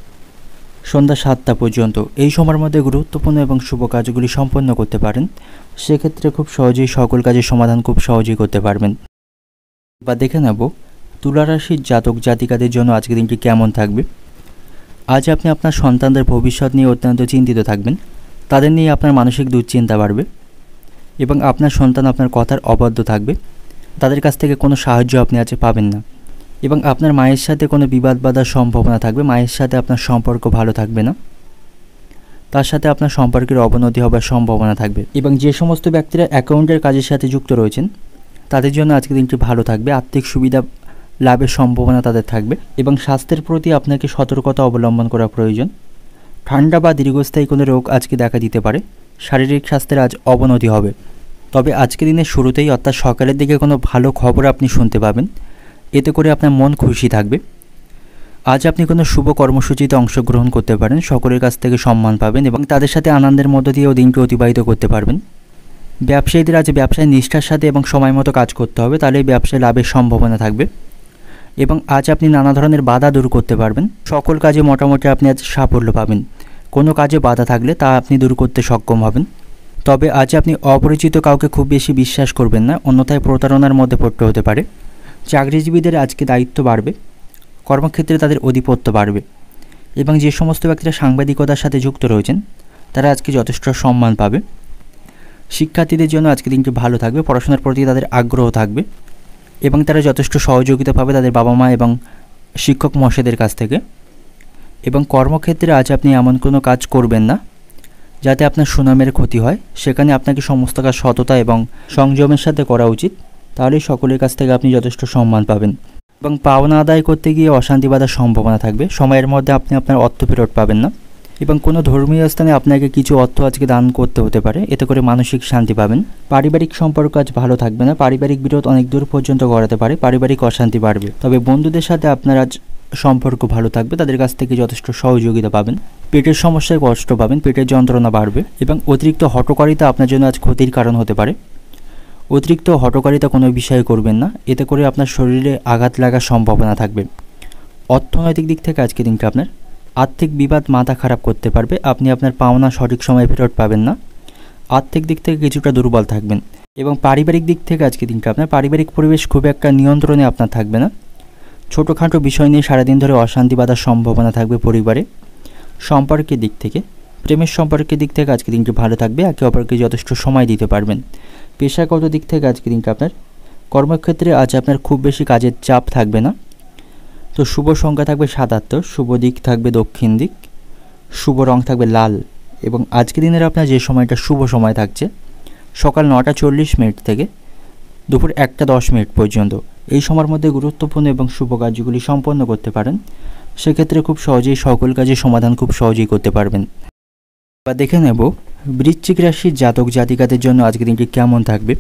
সন্ধ্যা 7টা পর্যন্ত, এই সময়ের মধ্যে গুরুত্বপূর্ণ এবং শুভ কাজগুলি সম্পন্ন করতে পারেন। সেক্ষেত্রে খুব সহজেই সকল কাজের সমাধান খুব সহজেই করতে পারবেন। বা দেখে নেব তুলা রাশির জাতক জাতিকাদের জন্য আজকে দিনটি কেমন থাকবে। আজ আপনি আপনার সন্তানদের ভবিষ্যৎ নিয়ে অত্যন্ত চিন্তিত থাকবেন, তাদের নিয়ে আপনার মানসিক দুশ্চিন্তা বাড়বে। এবং আপনার সন্তান আপনার কথার অবাধ্য থাকবে, তাদের কাছ থেকে কোনো সাহায্য আপনি আজ পাবেন না। এবং আপনার মায়ের সাথে কোনো বিবাদ বাঁধার সম্ভাবনা থাকবে, মায়ের সাথে আপনার সম্পর্ক ভালো থাকবে না, তার সাথে আপনার সম্পর্কের অবনতি হবার সম্ভাবনা থাকবে। এবং যে সমস্ত ব্যক্তিরা অ্যাকাউন্টের কাজের সাথে যুক্ত রয়েছেন তাদের জন্য আজকে দিনটি ভালো থাকবে, আর্থিক সুবিধা লাভের সম্ভাবনা তাদের থাকবে। এবং স্বাস্থ্যের প্রতি আপনাকে সতর্কতা অবলম্বন করা প্রয়োজন। ঠান্ডা বা দীর্ঘস্থায়ী কোনো রোগ আজকে দেখা দিতে পারে, শারীরিক স্বাস্থ্যের আজ অবনতি হবে। তবে আজকে দিনের শুরুতেই অর্থাৎ সকালের দিকে কোনো ভালো খবর আপনি শুনতে পাবেন, এতে করে আপনার মন খুশি থাকবে। আজ আপনি কোনো শুভ কর্মসূচিতে অংশগ্রহণ করতে পারেন, সকলের কাছ থেকে সম্মান পাবেন এবং তাদের সাথে আনন্দের মধ্য দিয়েও দিনটি অতিবাহিত করতে পারবেন। ব্যবসায়ীদের আজ ব্যবসায় নিষ্ঠার সাথে এবং সময় মতো কাজ করতে হবে, তাহলে ব্যবসায় লাভের সম্ভাবনা থাকবে। এবং আজ আপনি নানা ধরনের বাধা দূর করতে পারবেন, সকল কাজে মোটামুটি আপনি আজ সাফল্য পাবেন। কোনো কাজে বাধা থাকলে তা আপনি দূর করতে সক্ষম হবেন। তবে আজ আপনি অপরিচিত কাউকে খুব বেশি বিশ্বাস করবেন না, অন্যথায় প্রতারণার মধ্যে পড়তে হতে পারে। চাকরিজীবীদের আজকে দায়িত্ব বাড়বে, কর্মক্ষেত্রে তাদের আধিপত্য বাড়বে। এবং যে সমস্ত ব্যক্তিরা সাংবাদিকতার সাথে যুক্ত রয়েছেন তারা আজকে যথেষ্ট সম্মান পাবে। শিক্ষার্থীদের জন্য আজকে দিনটি ভালো থাকবে, পড়াশোনার প্রতি তাদের আগ্রহ থাকবে এবং তারা যথেষ্ট সহযোগিতা পাবে তাদের বাবা মা এবং শিক্ষক মহাশয়দের কাছ থেকে। এবং কর্মক্ষেত্রে আজ আপনি এমন কোনো কাজ করবেন না যাতে আপনার সুনামের ক্ষতি হয়, সেখানে আপনাকে সমস্ত কাজ সততা এবং সংযমের সাথে করা উচিত, তাহলেই সকলের কাছ থেকে আপনি যথেষ্ট সম্মান পাবেন। এবং পাওনা আদায় করতে গিয়ে অশান্তি বাঁধার সম্ভাবনা থাকবে, সময়ের মধ্যে আপনি আপনার অর্থ ফেরত পাবেন না। এবং কোনো ধর্মীয় স্থানে আপনাকে কিছু অর্থ আজকে দান করতে হতে পারে, এতে করে মানসিক শান্তি পাবেন। পারিবারিক সম্পর্ক আজ ভালো থাকবে না, পারিবারিক বিরোধ অনেক দূর পর্যন্ত গড়াতে পারে, পারিবারিক অশান্তি বাড়বে। তবে বন্ধুদের সাথে আপনার আজ সম্পর্ক ভালো থাকবে, তাদের কাছ থেকে যথেষ্ট সহযোগিতা পাবেন। পেটের সমস্যায় কষ্ট পাবেন, পেটের যন্ত্রণা বাড়বে এবং অতিরিক্ত হঠকারিতা আপনার জন্য আজ ক্ষতির কারণ হতে পারে। অতিরিক্ত হঠকারিতা কোনো বিষয়ে করবেন না, এতে করে আপনার শরীরে আঘাত লাগার সম্ভাবনা থাকবে। অর্থনৈতিক দিক থেকে আজকে দিনটা আপনার আর্থিক বিবাদ মাথা খারাপ করতে পারবে, আপনি আপনার পাওনা সঠিক সময়ে ফেরত পাবেন না। আর্থিক দিক থেকে কিছুটা দুর্বল থাকবেন। এবং পারিবারিক দিক থেকে আজকে দিনটা আপনার পারিবারিক পরিবেশ খুব একটা নিয়ন্ত্রণে আপনার থাকবে না। ছোটোখাটো বিষয় নিয়ে সারাদিন ধরে অশান্তি বাঁধার সম্ভাবনা থাকবে পরিবারে। সম্পর্কের দিক থেকে, প্রেমের সম্পর্কের দিক থেকে আজকে দিনটি ভালো থাকবে, একে অপরকে যথেষ্ট সময় দিতে পারবেন। পেশাগত দিক থেকে আজকে দিনটা আপনার কর্মক্ষেত্রে আজ আপনার খুব বেশি কাজের চাপ থাকবে না। তো শুভ সংখ্যা থাকবে ৭৭, শুভ দিক থাকবে দক্ষিণ দিক, শুভ রং থাকবে লাল। এবং আজকে দিনের আপনার যে সময়টা শুভ সময় থাকছে সকাল ৯টা ৪০ মিনিট থেকে দুপুর ১টা ১০ মিনিট পর্যন্ত, এই সময়ের মধ্যে গুরুত্বপূর্ণ এবং শুভ কার্যগুলি সম্পন্ন করতে পারেন। সেক্ষেত্রে খুব সহজেই সকল কাজের সমাধান খুব সহজেই করতে পারবেন। এবার দেখে নেব বৃশ্চিক রাশির জাতক জাতিকাদের জন্য আজকে দিনটি কেমন থাকবে।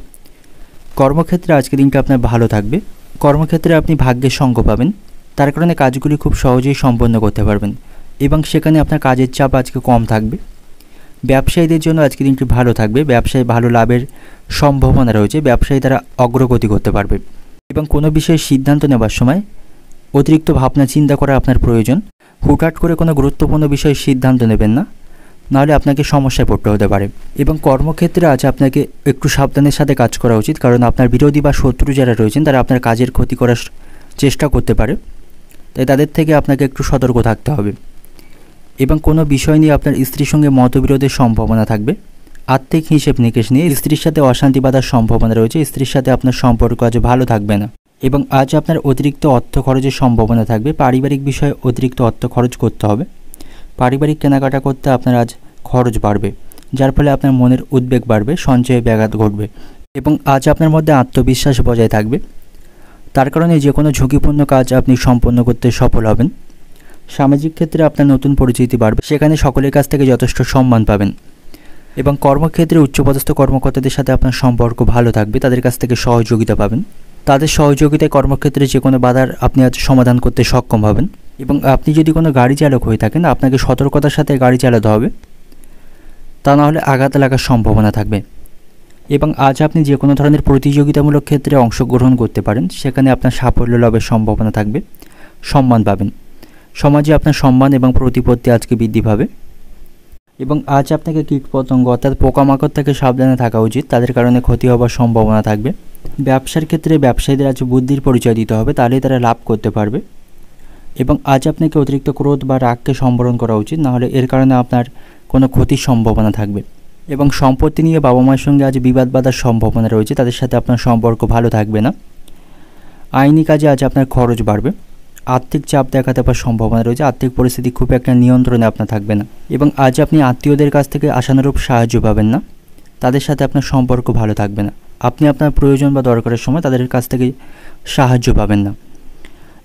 কর্মক্ষেত্রে আজকে দিনটা আপনার ভালো থাকবে। কর্মক্ষেত্রে আপনি ভাগ্যের সঙ্গ পাবেন, তার কারণে কাজগুলি খুব সহজেই সম্পন্ন করতে পারবেন এবং সেখানে আপনার কাজের চাপ আজকে কম থাকবে। ব্যবসায়ীদের জন্য আজকে দিনটি ভালো থাকবে, ব্যবসায় ভালো লাভের সম্ভাবনা রয়েছে, ব্যবসায়ী তারা অগ্রগতি করতে পারবে। এবং কোনো বিষয়ে সিদ্ধান্ত নেওয়ার সময় অতিরিক্ত ভাবনা চিন্তা করা আপনার প্রয়োজন। হুটহাট করে কোনো গুরুত্বপূর্ণ বিষয়ে সিদ্ধান্ত নেবেন না, নাহলে আপনাকে সমস্যায় পড়তে হতে পারে। এবং কর্মক্ষেত্রে আজ আপনাকে একটু সাবধানের সাথে কাজ করা উচিত, কারণ আপনার বিরোধী বা শত্রু যারা রয়েছেন তারা আপনার কাজের ক্ষতি করার চেষ্টা করতে পারে, তাই তাদের থেকে আপনাকে একটু সতর্ক থাকতে হবে। এবং কোনো বিষয় নিয়ে আপনার স্ত্রীর সঙ্গে মতবিরোধের সম্ভাবনা থাকবে। আর্থিক হিসেব নিকেশ নিয়ে স্ত্রীর সাথে অশান্তি বাঁধার সম্ভাবনা রয়েছে, স্ত্রীর সাথে আপনার সম্পর্ক আজ ভালো থাকবে না। এবং আজ আপনার অতিরিক্ত অর্থ খরচের সম্ভাবনা থাকবে, পারিবারিক বিষয়ে অতিরিক্ত অর্থ খরচ করতে হবে। পারিবারিক কেনাকাটা করতে আপনার আজ খরচ বাড়বে, যার ফলে আপনার মনের উদ্বেগ বাড়বে, সঞ্চয়ে ব্যাঘাত ঘটবে। এবং আজ আপনার মধ্যে আত্মবিশ্বাস বজায় থাকবে, তার কারণে যে কোনো ঝুঁকিপূর্ণ কাজ আপনি সম্পন্ন করতে সফল হবেন। সামাজিক ক্ষেত্রে আপনার নতুন পরিচিতি বাড়বে, সেখানে সকলের কাছ থেকে যথেষ্ট সম্মান পাবেন। এবং কর্মক্ষেত্রে উচ্চপদস্থ কর্মকর্তাদের সাথে আপনার সম্পর্ক ভালো থাকবে, তাদের কাছ থেকে সহযোগিতা পাবেন। তাদের সহযোগিতায় কর্মক্ষেত্রে যে কোনো বাধার আপনি আজ সমাধান করতে সক্ষম হবেন। এবং আপনি যদি কোনো গাড়ি চালক হয়ে থাকেন, আপনাকে সতর্কতার সাথে গাড়ি চালাতে হবে, তা নাহলে আঘাত লাগার সম্ভাবনা থাকবে। এবং আজ আপনি যে কোনো ধরনের প্রতিযোগিতামূলক ক্ষেত্রে অংশগ্রহণ করতে পারেন, সেখানে আপনার সাফল্য লাভের সম্ভাবনা থাকবে, সম্মান পাবেন। সমাজে আপনার সম্মান এবং প্রতিপত্তি আজকে বৃদ্ধি পাবে। এবং আজ আপনাকে কীটপতঙ্গ অর্থাৎ পোকামাকড় থেকে সাবধানে থাকা উচিত, তাদের কারণে ক্ষতি হওয়ার সম্ভাবনা থাকবে। ব্যবসার ক্ষেত্রে ব্যবসায়ীদের আজ বুদ্ধির পরিচয় দিতে হবে, তাহলেই তারা লাভ করতে পারবে। এবং আজ আপনাকে অতিরিক্ত ক্রোধ বা রাগকে সম্বরণ করা উচিত, নাহলে এর কারণে আপনার কোনো ক্ষতির সম্ভাবনা থাকবে। এবং সম্পত্তি নিয়ে বাবা মায়ের সঙ্গে আজ বিবাদ বাঁধার সম্ভাবনা রয়েছে, তাদের সাথে আপনার সম্পর্ক ভালো থাকবে না। আইনি কাজে আজ আপনার খরচ বাড়বে, আর্থিক চাপ দেখাতে পারার সম্ভাবনা রয়েছে, আর্থিক পরিস্থিতি খুব একটা নিয়ন্ত্রণে আপনার থাকবে না। এবং আজ আপনি আত্মীয়দের কাছ থেকে আশানুরূপ সাহায্য পাবেন না, তাদের সাথে আপনার সম্পর্ক ভালো থাকবে না। আপনি আপনার প্রয়োজন বা দরকারের সময় তাদের কাছ থেকে সাহায্য পাবেন না।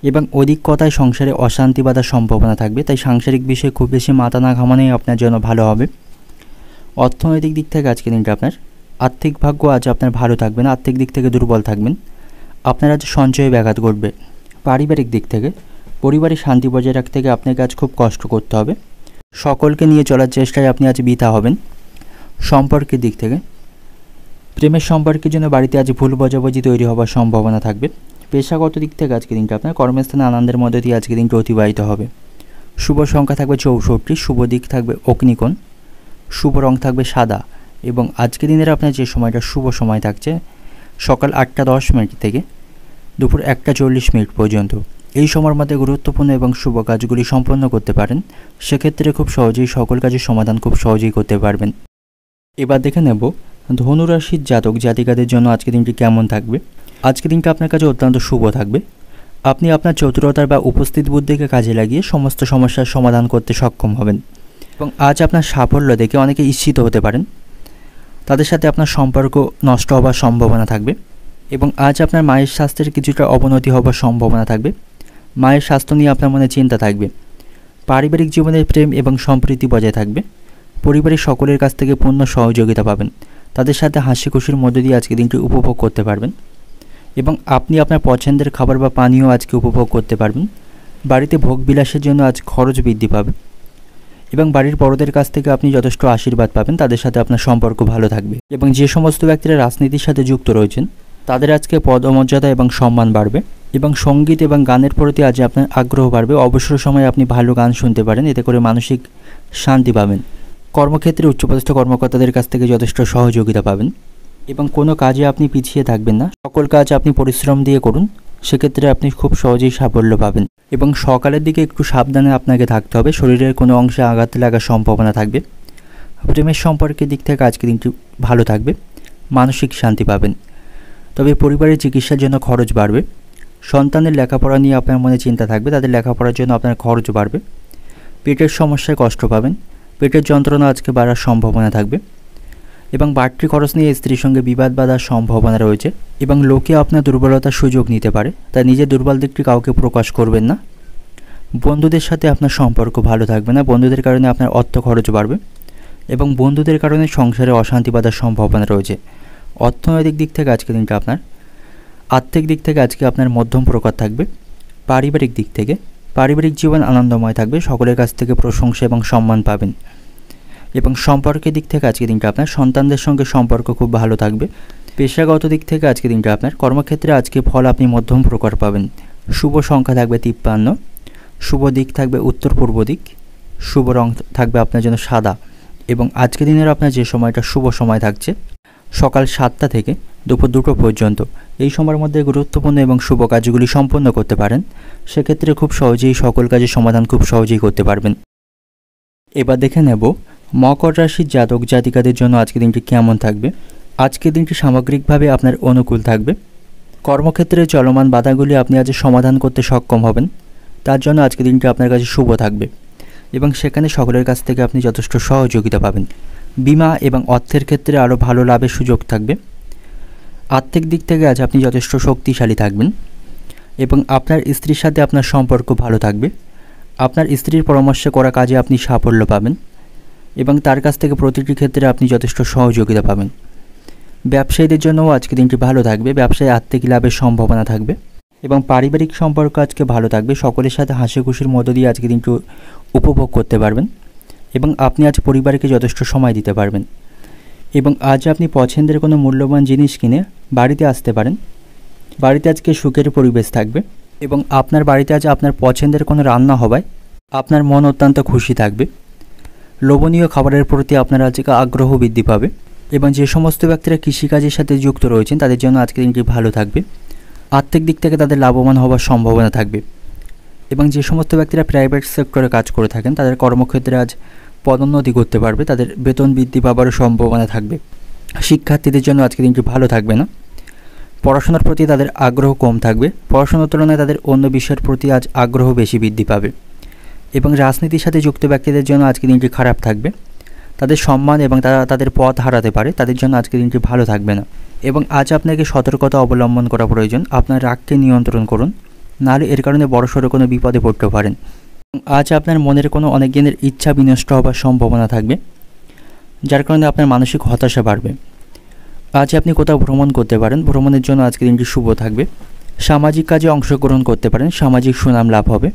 এবং অধিক কথায় সংসারে অশান্তি বাঁধার সম্ভাবনা থাকবে, তাই সাংসারিক বিষয়ে খুব বেশি মাথা না ঘামানোই আপনার জন্য ভালো হবে। অর্থনৈতিক দিক থেকে আজকে দিনটা আপনার আর্থিক ভাগ্য আজ আপনার ভালো থাকবে না, আর্থিক দিক থেকে দুর্বল থাকবেন, আপনার আজ সঞ্চয়ে ব্যাঘাত ঘটবে। পারিবারিক দিক থেকে পরিবারের শান্তি বজায় রাখতে গিয়ে আপনাকে আজ খুব কষ্ট করতে হবে, সকলকে নিয়ে চলার চেষ্টায় আপনি আজ বৃথা হবেন। সম্পর্কের দিক থেকে প্রেমের সম্পর্কের জন্য বাড়িতে আজ ভুল বোঝাবুঝি তৈরি হওয়ার সম্ভাবনা থাকবে। পেশাগত দিক থেকে আজকে দিনটা আপনার কর্মস্থানে আনন্দের মধ্যে দিয়ে আজকে দিনটা অতিবাহিত হবে। শুভ সংখ্যা থাকবে 64, শুভ দিক থাকবে অগ্নিকোণ, শুভ রং থাকবে সাদা। এবং আজকে দিনের আপনার যে সময়টা শুভ সময় থাকছে সকাল 8টা 10 মিনিট থেকে দুপুর 1টা 40 মিনিট পর্যন্ত, এই সময়ের মধ্যে গুরুত্বপূর্ণ এবং শুভ কাজগুলি সম্পন্ন করতে পারেন। সেক্ষেত্রে খুব সহজেই সকল কাজের সমাধান খুব সহজেই করতে পারবেন। এবার দেখে নেব ধনুরাশির জাতক জাতিকাদের জন্য আজকে দিনটি কেমন থাকবে। আজকে দিনটা আপনার কাছে অত্যন্ত শুভ থাকবে, আপনি আপনার চতুরতার বা উপস্থিত বুদ্ধিকে কাজে লাগিয়ে সমস্ত সমস্যার সমাধান করতে সক্ষম হবেন। এবং আজ আপনার সাফল্য দেখে অনেকে ঈর্ষিত হতে পারেন, তাদের সাথে আপনার সম্পর্ক নষ্ট হওয়ার সম্ভাবনা থাকবে। এবং আজ আপনার মায়ের স্বাস্থ্যের কিছুটা অবনতি হওয়ার সম্ভাবনা থাকবে, মায়ের স্বাস্থ্য নিয়ে আপনার মনে চিন্তা থাকবে। পারিবারিক জীবনের প্রেম এবং সম্প্রীতি বজায় থাকবে, পরিবারের সকলের কাছ থেকে পূর্ণ সহযোগিতা পাবেন, তাদের সাথে হাসি খুশির মধ্য দিয়ে আজকে দিনটি উপভোগ করতে পারবেন। এবং আপনি আপনার পছন্দের খাবার বা পানীয় আজকে উপভোগ করতে পারবেন। বাড়িতে ভোগ বিলাসের জন্য আজ খরচ বৃদ্ধি পাবে এবং বাড়ির বড়দের কাছ থেকে আপনি যথেষ্ট আশীর্বাদ পাবেন, তাদের সাথে আপনার সম্পর্ক ভালো থাকবে। এবং যে সমস্ত ব্যক্তিরা রাজনীতির সাথে যুক্ত রয়েছেন তাদের আজকে পদমর্যাদা এবং সম্মান বাড়বে। এবং সঙ্গীত এবং গানের প্রতি আজ আপনার আগ্রহ বাড়বে। অবসর সময়ে আপনি ভালো গান শুনতে পারেন, এতে করে মানসিক শান্তি পাবেন। কর্মক্ষেত্রে উচ্চপদস্থ কর্মকর্তাদের কাছ থেকে যথেষ্ট সহযোগিতা পাবেন এবং কোনো কাজে আপনি পিছিয়ে থাকবেন না। সকল কাজ আপনি পরিশ্রম দিয়ে করুন, সেক্ষেত্রে আপনি খুব সহজেই সাফল্য পাবেন। এবং সকালের দিকে একটু সাবধানে আপনাকে থাকতে হবে, শরীরের কোনো অংশে আঘাত লাগার সম্ভাবনা থাকবে। প্রেমের সম্পর্কের দিক থেকে আজকে দিনটি ভালো থাকবে, মানসিক শান্তি পাবেন। তবে পরিবারের চিকিৎসার জন্য খরচ বাড়বে। সন্তানের লেখাপড়া নিয়ে আপনার মনে চিন্তা থাকবে, তাদের লেখাপড়ার জন্য আপনার খরচ বাড়বে। পেটের সমস্যায় কষ্ট পাবেন, পেটের যন্ত্রণা আজকে বাড়ার সম্ভাবনা থাকবে এবং বাড়তি খরচ নিয়ে স্ত্রীর সঙ্গে বিবাদ বাঁধার সম্ভাবনা রয়েছে এবং লোকে আপনার দুর্বলতার সুযোগ নিতে পারে, তাই নিজের দুর্বল দিকটি কাউকে প্রকাশ করবেন না। বন্ধুদের সাথে আপনার সম্পর্ক ভালো থাকবে না, বন্ধুদের কারণে আপনার অর্থ খরচ বাড়বে এবং বন্ধুদের কারণে সংসারে অশান্তি বাঁধার সম্ভাবনা রয়েছে। অর্থনৈতিক দিক থেকে আজকে দিনটা আপনার, আর্থিক দিক থেকে আজকে আপনার মধ্যম প্রকার থাকবে। পারিবারিক দিক থেকে পারিবারিক জীবন আনন্দময় থাকবে, সকলের কাছ থেকে প্রশংসা এবং সম্মান পাবেন। এবং সম্পর্কের দিক থেকে আজকে দিনটা আপনার সন্তানদের সঙ্গে সম্পর্ক খুব ভালো থাকবে। পেশাগত দিক থেকে আজকে দিনটা আপনার কর্মক্ষেত্রে আজকে ফল আপনি মধ্যম প্রকার পাবেন। শুভ সংখ্যা থাকবে 53, শুভ দিক থাকবে উত্তর পূর্ব দিক, শুভ রং থাকবে আপনার জন্য সাদা। এবং আজকে দিনের আপনার যে সময়টা শুভ সময় থাকছে সকাল 7টা থেকে দুপুর 2টো পর্যন্ত, এই সময়ের মধ্যে গুরুত্বপূর্ণ এবং শুভ কাজগুলি সম্পন্ন করতে পারেন, সেক্ষেত্রে খুব সহজেই সকল কাজের সমাধান খুব সহজেই করতে পারবেন। এবার দেখে নেব মকর রাশির জাতক জাতিকাদের জন্য আজকে দিনটি কেমন থাকবে। আজকের দিনটি সামগ্রিকভাবে আপনার অনুকূল থাকবে। কর্মক্ষেত্রে চলমান বাধাগুলি আপনি আজ সমাধান করতে সক্ষম হবেন, তার জন্য আজকের দিনটি আপনার কাছে শুভ থাকবে এবং সেখানে সকলের কাছ থেকে আপনি যথেষ্ট সহযোগিতা পাবেন। বিমা এবং অর্থের ক্ষেত্রে আরও ভালো লাভের সুযোগ থাকবে। আর্থিক দিক থেকে আজ আপনি যথেষ্ট শক্তিশালী থাকবেন এবং আপনার স্ত্রীর সাথে আপনার সম্পর্ক ভালো থাকবে। আপনার স্ত্রীর পরামর্শে করা কাজে আপনি সাফল্য পাবেন এবং তার কাছ থেকে প্রতিটি ক্ষেত্রে আপনি যথেষ্ট সহযোগিতা পাবেন। ব্যবসায়ীদের জন্যও আজকে দিনটি ভালো থাকবে, ব্যবসায় আর্থিক লাভের সম্ভাবনা থাকবে এবং পারিবারিক সম্পর্ক আজকে ভালো থাকবে। সকলের সাথে হাসি খুশির মধ্য দিয়ে আজকে দিনটি উপভোগ করতে পারবেন এবং আপনি আজ পরিবারকে যথেষ্ট সময় দিতে পারবেন। এবং আজ আপনি পছন্দের কোনো মূল্যবান জিনিস কিনে বাড়িতে আসতে পারেন। বাড়িতে আজকে সুখের পরিবেশ থাকবে এবং আপনার বাড়িতে আজ আপনার পছন্দের কোনো রান্না হওয়ায় আপনার মন অত্যন্ত খুশি থাকবে। লোভনীয় খাবারের প্রতি আপনার আজকে আগ্রহ বৃদ্ধি পাবে এবং যে সমস্ত ব্যক্তিরা কৃষিকাজের সাথে যুক্ত রয়েছেন তাদের জন্য আজকের দিনটি ভালো থাকবে। আর্থিক দিক থেকে তাদের লাভবান হওয়ার সম্ভাবনা থাকবে এবং যে সমস্ত ব্যক্তিরা প্রাইভেট সেক্টরে কাজ করে থাকেন তাদের কর্মক্ষেত্রে আজ পদোন্নতি করতে পারবে, তাদের বেতন বৃদ্ধি পাওয়ারও সম্ভাবনা থাকবে। শিক্ষার্থীদের জন্য আজকের দিনটি ভালো থাকবে না, পড়াশোনার প্রতি তাদের আগ্রহ কম থাকবে, পড়াশোনার তুলনায় তাদের অন্য বিষয়ের প্রতি আজ আগ্রহ বেশি বৃদ্ধি পাবে। এবং রাজনীতির সাথে যুক্ত ব্যক্তিদের জন্য আজকের দিনটি খারাপ থাকবে, তাদের সম্মান এবং তারা তাদের পথ হারাতে পারে, তাদের জন্য আজকের দিনটি ভালো থাকবে না। এবং আজ আপনাকে সতর্কতা অবলম্বন করা প্রয়োজন, আপনার রাগকে নিয়ন্ত্রণ করুন, নাহলে এর কারণে বড়সড় কোনো বিপদে পড়তে পারেন। আজ আপনার মনের কোনো অনেক দিনের ইচ্ছা বিনষ্ট হওয়ার সম্ভাবনা থাকবে, যার কারণে আপনার মানসিক হতাশা বাড়বে। আজ আপনি কোথাও ভ্রমণ করতে পারেন, ভ্রমণের জন্য আজকের দিনটি শুভ থাকবে। সামাজিক কাজে অংশগ্রহণ করতে পারেন, সামাজিক সুনাম লাভ হবে।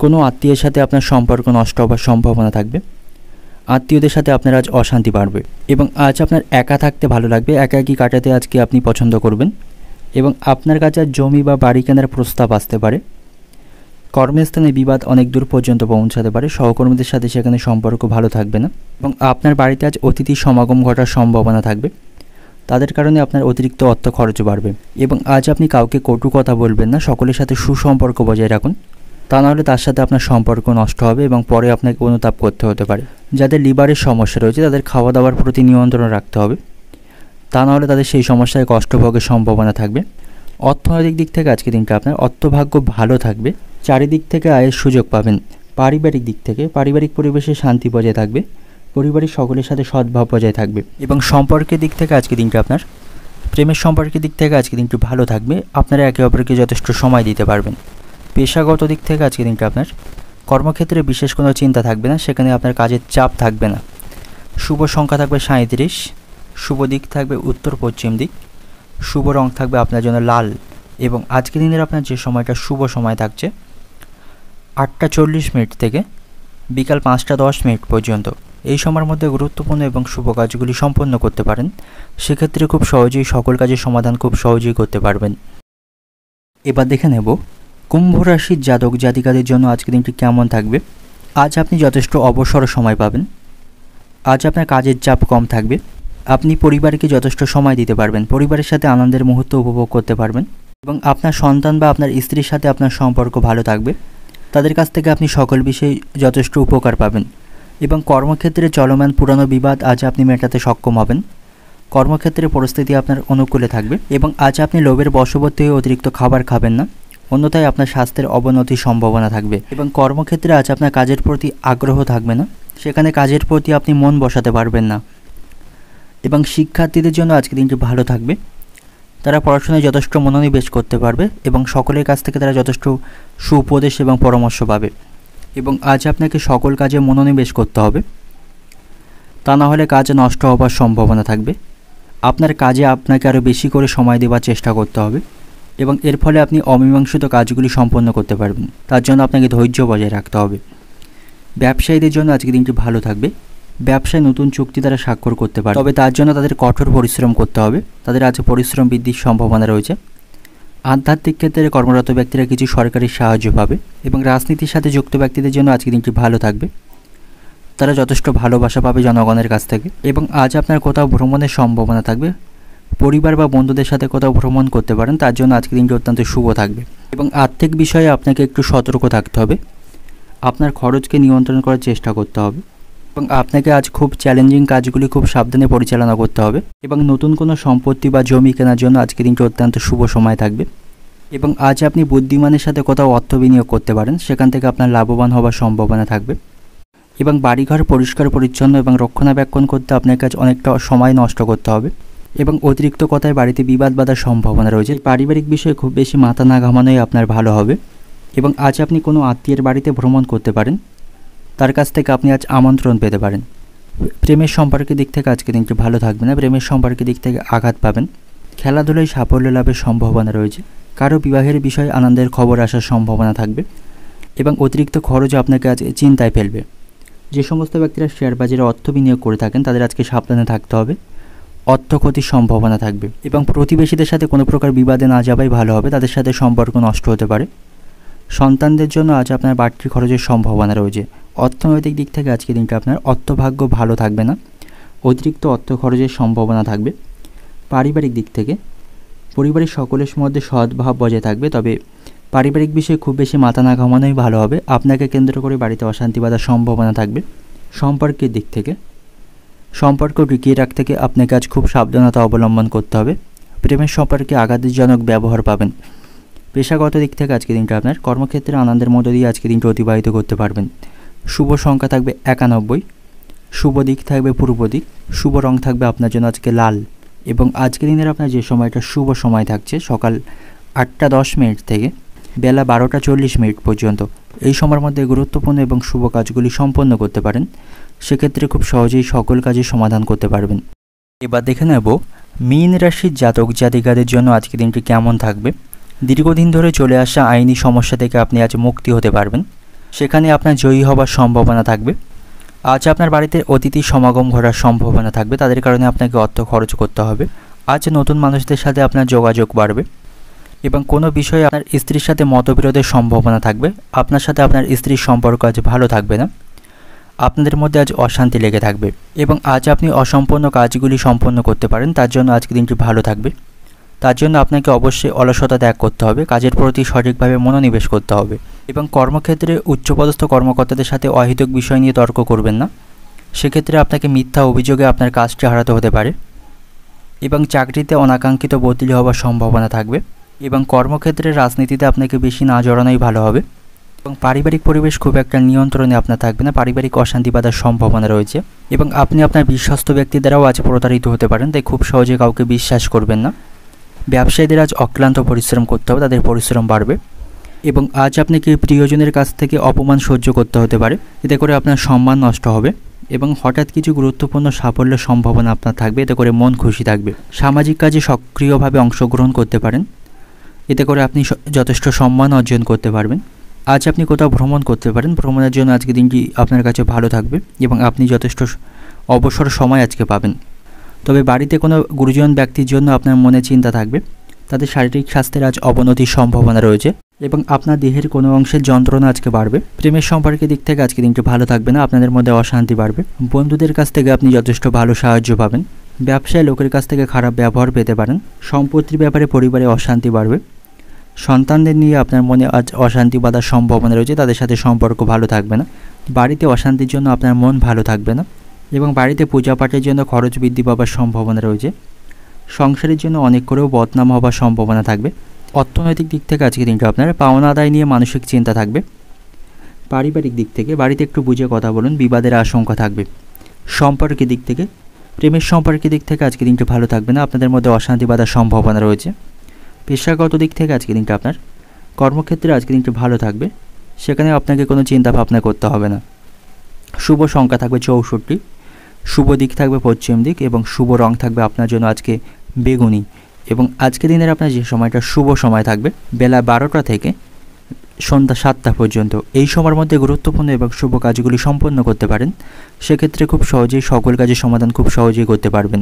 কোনো আত্মীয়ের সাথে আপনার সম্পর্ক নষ্ট হওয়ার সম্ভাবনা থাকবে, আত্মীয়দের সাথে আপনার আজ অশান্তি বাড়বে। এবং আজ আপনার একা থাকতে ভালো লাগবে, একাকী কাটাতে আজকে আপনি পছন্দ করবেন এবং আপনার কাছে আজ জমি বা বাড়ি কেনার প্রস্তাব আসতে পারে। কর্মস্থানে বিবাদ অনেক দূর পর্যন্ত পৌঁছাতে পারে, সহকর্মীদের সাথে সেখানে সম্পর্ক ভালো থাকবে না এবং আপনার বাড়িতে আজ অতিথি সমাগম ঘটার সম্ভাবনা থাকবে, তাদের কারণে আপনার অতিরিক্ত অর্থ খরচ বাড়বে। এবং আজ আপনি কাউকে কটু কথা বলবেন না, সকলের সাথে সুসম্পর্ক বজায় রাখুন, তা নাহলে তার সাথে আপনার সম্পর্ক নষ্ট হবে এবং পরে আপনাকে অনুতাপ করতে হতে পারে। যাদের লিভারের সমস্যা রয়েছে তাদের খাওয়া দাওয়ার প্রতি নিয়ন্ত্রণ রাখতে হবে, তা নাহলে তাদের সেই সমস্যায় কষ্টভোগের সম্ভাবনা থাকবে। অর্থনৈতিক দিক থেকে আজকে দিনটা আপনার অর্থভাগ্য ভালো থাকবে, চারিদিক থেকে আয়ের সুযোগ পাবেন। পারিবারিক দিক থেকে পারিবারিক পরিবেশে শান্তি বজায় থাকবে, পরিবারের সকলের সাথে সদ্ভাব বজায় থাকবে। এবং সম্পর্কের দিক থেকে আজকে দিনটা আপনার প্রেমের সম্পর্কের দিক থেকে আজকে দিনটি ভালো থাকবে, আপনারা একে অপরকে যথেষ্ট সময় দিতে পারবেন। পেশাগত দিক থেকে আজকে দিনটা আপনার কর্মক্ষেত্রে বিশেষ কোনো চিন্তা থাকবে না, সেখানে আপনার কাজের চাপ থাকবে না। শুভ সংখ্যা থাকবে 37, শুভ দিক থাকবে উত্তর পশ্চিম দিক, শুভ রং থাকবে আপনার জন্য লাল। এবং আজকের দিনের আপনার যে সময়টা শুভ সময় থাকছে 8টা 40 মিনিট থেকে বিকাল 5টা 10 মিনিট পর্যন্ত, এই সময়ের মধ্যে গুরুত্বপূর্ণ এবং শুভ কাজগুলি সম্পন্ন করতে পারেন, সেক্ষেত্রে খুব সহজেই সকল কাজের সমাধান খুব সহজেই করতে পারবেন। এবার দেখে নেব কুম্ভ রাশির জাতক জাতিকাদের জন্য আজকের দিনটি কেমন থাকবে। আজ আপনি যথেষ্ট অবসর সময় পাবেন। আজ আপনার কাজের চাপ কম থাকবে। আপনি পরিবারকে যথেষ্ট সময় দিতে পারবেন, পরিবারের সাথে আনন্দের মুহূর্ত উপভোগ করতে পারবেন এবং আপনার সন্তান বা আপনার স্ত্রীর সাথে আপনার সম্পর্ক ভালো থাকবে। তাদের কাছ থেকে আপনি সকল বিষয়ে যথেষ্ট উপকার পাবেন এবং কর্মক্ষেত্রে চলমান পুরানো বিবাদ আজ আপনি মেটাতে সক্ষম হবেন। কর্মক্ষেত্রে পরিস্থিতি আপনার অনুকূলে থাকবে এবং আজ আপনি লোভের বশবর্তী হয়ে অতিরিক্ত খাবার খাবেন না, অন্যথায় আপনার স্বাস্থ্যের অবনতির সম্ভাবনা থাকবে এবং কর্মক্ষেত্রে আজ আপনার কাজের প্রতি আগ্রহ থাকবে না, সেখানে কাজের প্রতি আপনি মন বসাতে পারবেন না। এবং শিক্ষার্থীদের জন্য আজকে দিনটি ভালো থাকবে। তারা পড়াশোনায় যথেষ্ট মনোনিবেশ করতে পারবে এবং সকলের কাছ থেকে তারা যথেষ্ট সুউপদেশ এবং পরামর্শ পাবে এবং আজ আপনাকে সকল কাজে মনোনিবেশ করতে হবে, তা না হলে কাজ নষ্ট হওয়ার সম্ভাবনা থাকবে। আপনার কাজে আপনাকে আরও বেশি করে সময় দেওয়ার চেষ্টা করতে হবে এবং এর ফলে আপনি অমীমাংসিত কাজগুলি সম্পন্ন করতে পারবেন। তার জন্য আপনাকে ধৈর্য বজায় রাখতে হবে। ব্যবসায়ীদের জন্য আজকে দিনটি ভালো থাকবে। ব্যবসায় নতুন চুক্তি তারা স্বাক্ষর করতে পারে, তবে তার জন্য তাদের কঠোর পরিশ্রম করতে হবে। তাদের আজ পরিশ্রম বৃদ্ধির সম্ভাবনা রয়েছে। আধ্যাত্মিক ক্ষেত্রে কর্মরত ব্যক্তিরা কিছু সরকারি সাহায্য পাবে এবং রাজনীতির সাথে যুক্ত ব্যক্তিদের জন্য আজকে দিনটি ভালো থাকবে। তারা যথেষ্ট ভালোবাসা পাবে জনগণের কাছ থেকে এবং আজ আপনার কোথাও ভ্রমণের সম্ভাবনা থাকবে। পরিবার বা বন্ধুদের সাথে কোথাও ভ্রমণ করতে পারেন, তার জন্য আজকে দিনটি অত্যন্ত শুভ থাকবে এবং আর্থিক বিষয়ে আপনাকে একটু সতর্ক থাকতে হবে। আপনার খরচকে নিয়ন্ত্রণ করার চেষ্টা করতে হবে এবং আপনাকে আজ খুব চ্যালেঞ্জিং কাজগুলি খুব সাবধানে পরিচালনা করতে হবে এবং নতুন কোনো সম্পত্তি বা জমি কেনার জন্য আজকে দিনটি অত্যন্ত শুভ সময় থাকবে এবং আজ আপনি বুদ্ধিমানের সাথে কোথাও অর্থ বিনিয়োগ করতে পারেন, সেখান থেকে আপনার লাভবান হওয়ার সম্ভাবনা থাকবে এবং বাড়িঘর পরিষ্কার পরিচ্ছন্ন এবং রক্ষণাবেক্ষণ করতে আপনার কাছে অনেকটা সময় নষ্ট করতে হবে এবং অতিরিক্ত কথায় বাড়িতে বিবাদ বাঁধার সম্ভাবনা রয়েছে। পারিবারিক বিষয়ে খুব বেশি মাথা না ঘামানোই আপনার ভালো হবে এবং আজ আপনি কোনো আত্মীয়ের বাড়িতে ভ্রমণ করতে পারেন, তার কাছ থেকে আপনি আজ আমন্ত্রণ পেতে পারেন। প্রেমের সম্পর্কের দিক থেকে আজকে দিনটি ভালো থাকবে না, প্রেমের সম্পর্কের দিক থেকে আঘাত পাবেন। খেলাধুলায় সাফল্য লাভের সম্ভাবনা রয়েছে। কারো বিবাহের বিষয়ে আনন্দের খবর আসার সম্ভাবনা থাকবে এবং অতিরিক্ত খরচ আপনাকে আজ চিন্তায় ফেলবে। যে সমস্ত ব্যক্তিরা শেয়ার বাজারে অর্থ বিনিয়োগ করে থাকেন তাদের আজকে সাবধানে থাকতে হবে। অর্থ ক্ষতির সম্ভাবনা থাকবে এবং প্রতিবেশীদের সাথে কোনো প্রকার বিবাদে না যাওয়াই ভালো হবে, তাদের সাথে সম্পর্ক নষ্ট হতে পারে। সন্তানদের জন্য আজ আপনার বাড়তি খরচের সম্ভাবনা রয়েছে। অর্থনৈতিক দিক থেকে আজকে দিনটা আপনার অর্থভাগ্য ভালো থাকবে না, অতিরিক্ত অর্থ খরচের সম্ভাবনা থাকবে। পারিবারিক দিক থেকে পরিবারের সকলের মধ্যে সদ্ভাব বজায় থাকবে, তবে পারিবারিক বিষয়ে খুব বেশি মাথা না ঘামানোই ভালো হবে। আপনাকে কেন্দ্র করে বাড়িতে অশান্তি বাঁধার সম্ভাবনা থাকবে। সম্পর্কের দিক থেকে সম্পর্ক টিকিয়ে রাখতে থেকে আপনাকে আজ খুব সাবধানতা অবলম্বন করতে হবে। প্রেমের সম্পর্কে আঘাতজনক ব্যবহার পাবেন। পেশাগত দিক থেকে আজকে দিনটা আপনার কর্মক্ষেত্রে আনন্দের মধ্য দিয়ে আজকে দিনটা অতিবাহিত করতে পারবেন। শুভ সংখ্যা থাকবে 91, শুভ দিক থাকবে পূর্ব দিক, শুভ রং থাকবে আপনার জন্য আজকে লাল এবং আজকের দিনের আপনার যে সময়টা শুভ সময় থাকছে সকাল 8:10 থেকে বেলা 12:40 পর্যন্ত। এই সময়ের মধ্যে গুরুত্বপূর্ণ এবং শুভ কাজগুলি সম্পন্ন করতে পারেন, সেক্ষেত্রে খুব সহজেই সকল কাজের সমাধান করতে পারবেন। এবার দেখে নেব মীন রাশির জাতক জাতিকাদের জন্য আজকের দিনটি কেমন থাকবে। দীর্ঘদিন ধরে চলে আসা আইনি সমস্যা থেকে আপনি আজ মুক্তি হতে পারবেন, সেখানে আপনার জয়ী হবার সম্ভাবনা থাকবে। আজ আপনার বাড়িতে অতিথির সমাগম ঘটার সম্ভাবনা থাকবে, তাদের কারণে আপনাকে অর্থ খরচ করতে হবে। আজ নতুন মানুষদের সাথে আপনার যোগাযোগ বাড়বে এবং কোনো বিষয়ে আপনার স্ত্রীর সাথে মতবিরোধের সম্ভাবনা থাকবে। আপনার সাথে আপনার স্ত্রীর সম্পর্ক আজ ভালো থাকবে না, আপনাদের মধ্যে আজ অশান্তি লেগে থাকবে এবং আজ আপনি অসম্পূর্ণ কাজগুলি সম্পন্ন করতে পারেন, তার জন্য আজকে দিনটি ভালো থাকবে। তার জন্য আপনাকে অবশ্যই অলসতা ত্যাগ করতে হবে, কাজের প্রতি সঠিকভাবে মনোনিবেশ করতে হবে এবং কর্মক্ষেত্রে উচ্চপদস্থ কর্মকর্তাদের সাথে অহেতুক বিষয় নিয়ে তর্ক করবেন না, সেক্ষেত্রে আপনাকে মিথ্যা অভিযোগে আপনার কাজটি হারাতে হতে পারে এবং চাকরিতে অনাকাঙ্ক্ষিত বদলি হওয়ার সম্ভাবনা থাকবে এবং কর্মক্ষেত্রে রাজনীতিতে আপনাকে বেশি না জড়ানোই ভালো হবে এবং পারিবারিক পরিবেশ খুব একটা নিয়ন্ত্রণে আপনার থাকবে না, পারিবারিক অশান্তি বাঁধার সম্ভাবনা রয়েছে এবং আপনি আপনার বিশ্বস্ত ব্যক্তি দ্বারাও আজ প্রতারিত হতে পারেন, তাই খুব সহজে কাউকে বিশ্বাস করবেন না। ব্যবসায়ীদের আজ অক্লান্ত পরিশ্রম করতে হবে, তাদের পরিশ্রম বাড়বে এবং আজ আপনাকে প্রিয়জনের কাছ থেকে অপমান সহ্য করতে হতে পারে, এতে করে আপনার সম্মান নষ্ট হবে এবং হঠাৎ কিছু গুরুত্বপূর্ণ সাফল্যের সম্ভাবনা আপনার থাকবে, এতে করে মন খুশি থাকবে। সামাজিক কাজে সক্রিয়ভাবে অংশগ্রহণ করতে পারেন, এতে করে আপনি যথেষ্ট সম্মান অর্জন করতে পারবেন। আজ আপনি কোথাও ভ্রমণ করতে পারেন, ভ্রমণের জন্য আজকে দিনটি আপনার কাছে ভালো থাকবে এবং আপনি যথেষ্ট অবসর সময় আজকে পাবেন। তবে বাড়িতে কোনো গুরুজন ব্যক্তির জন্য আপনার মনে চিন্তা থাকবে, তাদের শারীরিক স্বাস্থ্যের আজ অবনতির সম্ভাবনা রয়েছে এবং আপনার দেহের কোনো অংশের যন্ত্রণা আজকে বাড়বে। প্রেমের সম্পর্কের দিক থেকে আজকে দিনটি ভালো থাকবে না, আপনাদের মধ্যে অশান্তি বাড়বে। বন্ধুদের কাছ থেকে আপনি যথেষ্ট ভালো সাহায্য পাবেন। ব্যবসায় লোকের কাছ থেকে খারাপ ব্যবহার পেতে পারেন। সম্পত্তির ব্যাপারে পরিবারে অশান্তি বাড়বে। সন্তানদের নিয়ে আপনার মনে আজ অশান্তি বাঁধার সম্ভাবনা রয়েছে, তাদের সাথে সম্পর্ক ভালো থাকবে না। বাড়িতে অশান্তির জন্য আপনার মন ভালো থাকবে না এবং বাড়িতে পূজা পাঠের জন্য খরচ বৃদ্ধি পাবার সম্ভাবনা রয়েছে। সংসারের জন্য অনেক করেও বদনাম হবার সম্ভাবনা থাকবে। অর্থনৈতিক দিক থেকে আজকে দিনটা আপনার পাওনা আদায় নিয়ে মানসিক চিন্তা থাকবে। পারিবারিক দিক থেকে বাড়িতে একটু বুঝে কথা বলুন, বিবাদের আশঙ্কা থাকবে। সম্পর্কের দিক থেকে প্রেমের সম্পর্কের দিক থেকে আজকে দিনটা ভালো থাকবে না, আপনাদের মধ্যে অশান্তি বাঁধার সম্ভাবনা রয়েছে। পেশাগত দিক থেকে আজকে দিনটা আপনার কর্মক্ষেত্রে আজকে দিনটা ভালো থাকবে, সেখানে আপনাকে কোনো চিন্তা ভাবনা করতে হবে না। শুভ সংখ্যা থাকবে 64, শুভ দিক থাকবে পশ্চিম দিক এবং শুভ রং থাকবে আপনার জন্য আজকে বেগুনি। এবং আজকে দিনের আপনার যে সময়টা শুভ সময় থাকবে বেলা 12টা থেকে সন্ধ্যা 7টা পর্যন্ত, এই সময়ের মধ্যে গুরুত্বপূর্ণ এবং শুভ কাজগুলি সম্পন্ন করতে পারেন। সেক্ষেত্রে খুব সহজেই সকল কাজের সমাধান খুব সহজেই করতে পারবেন।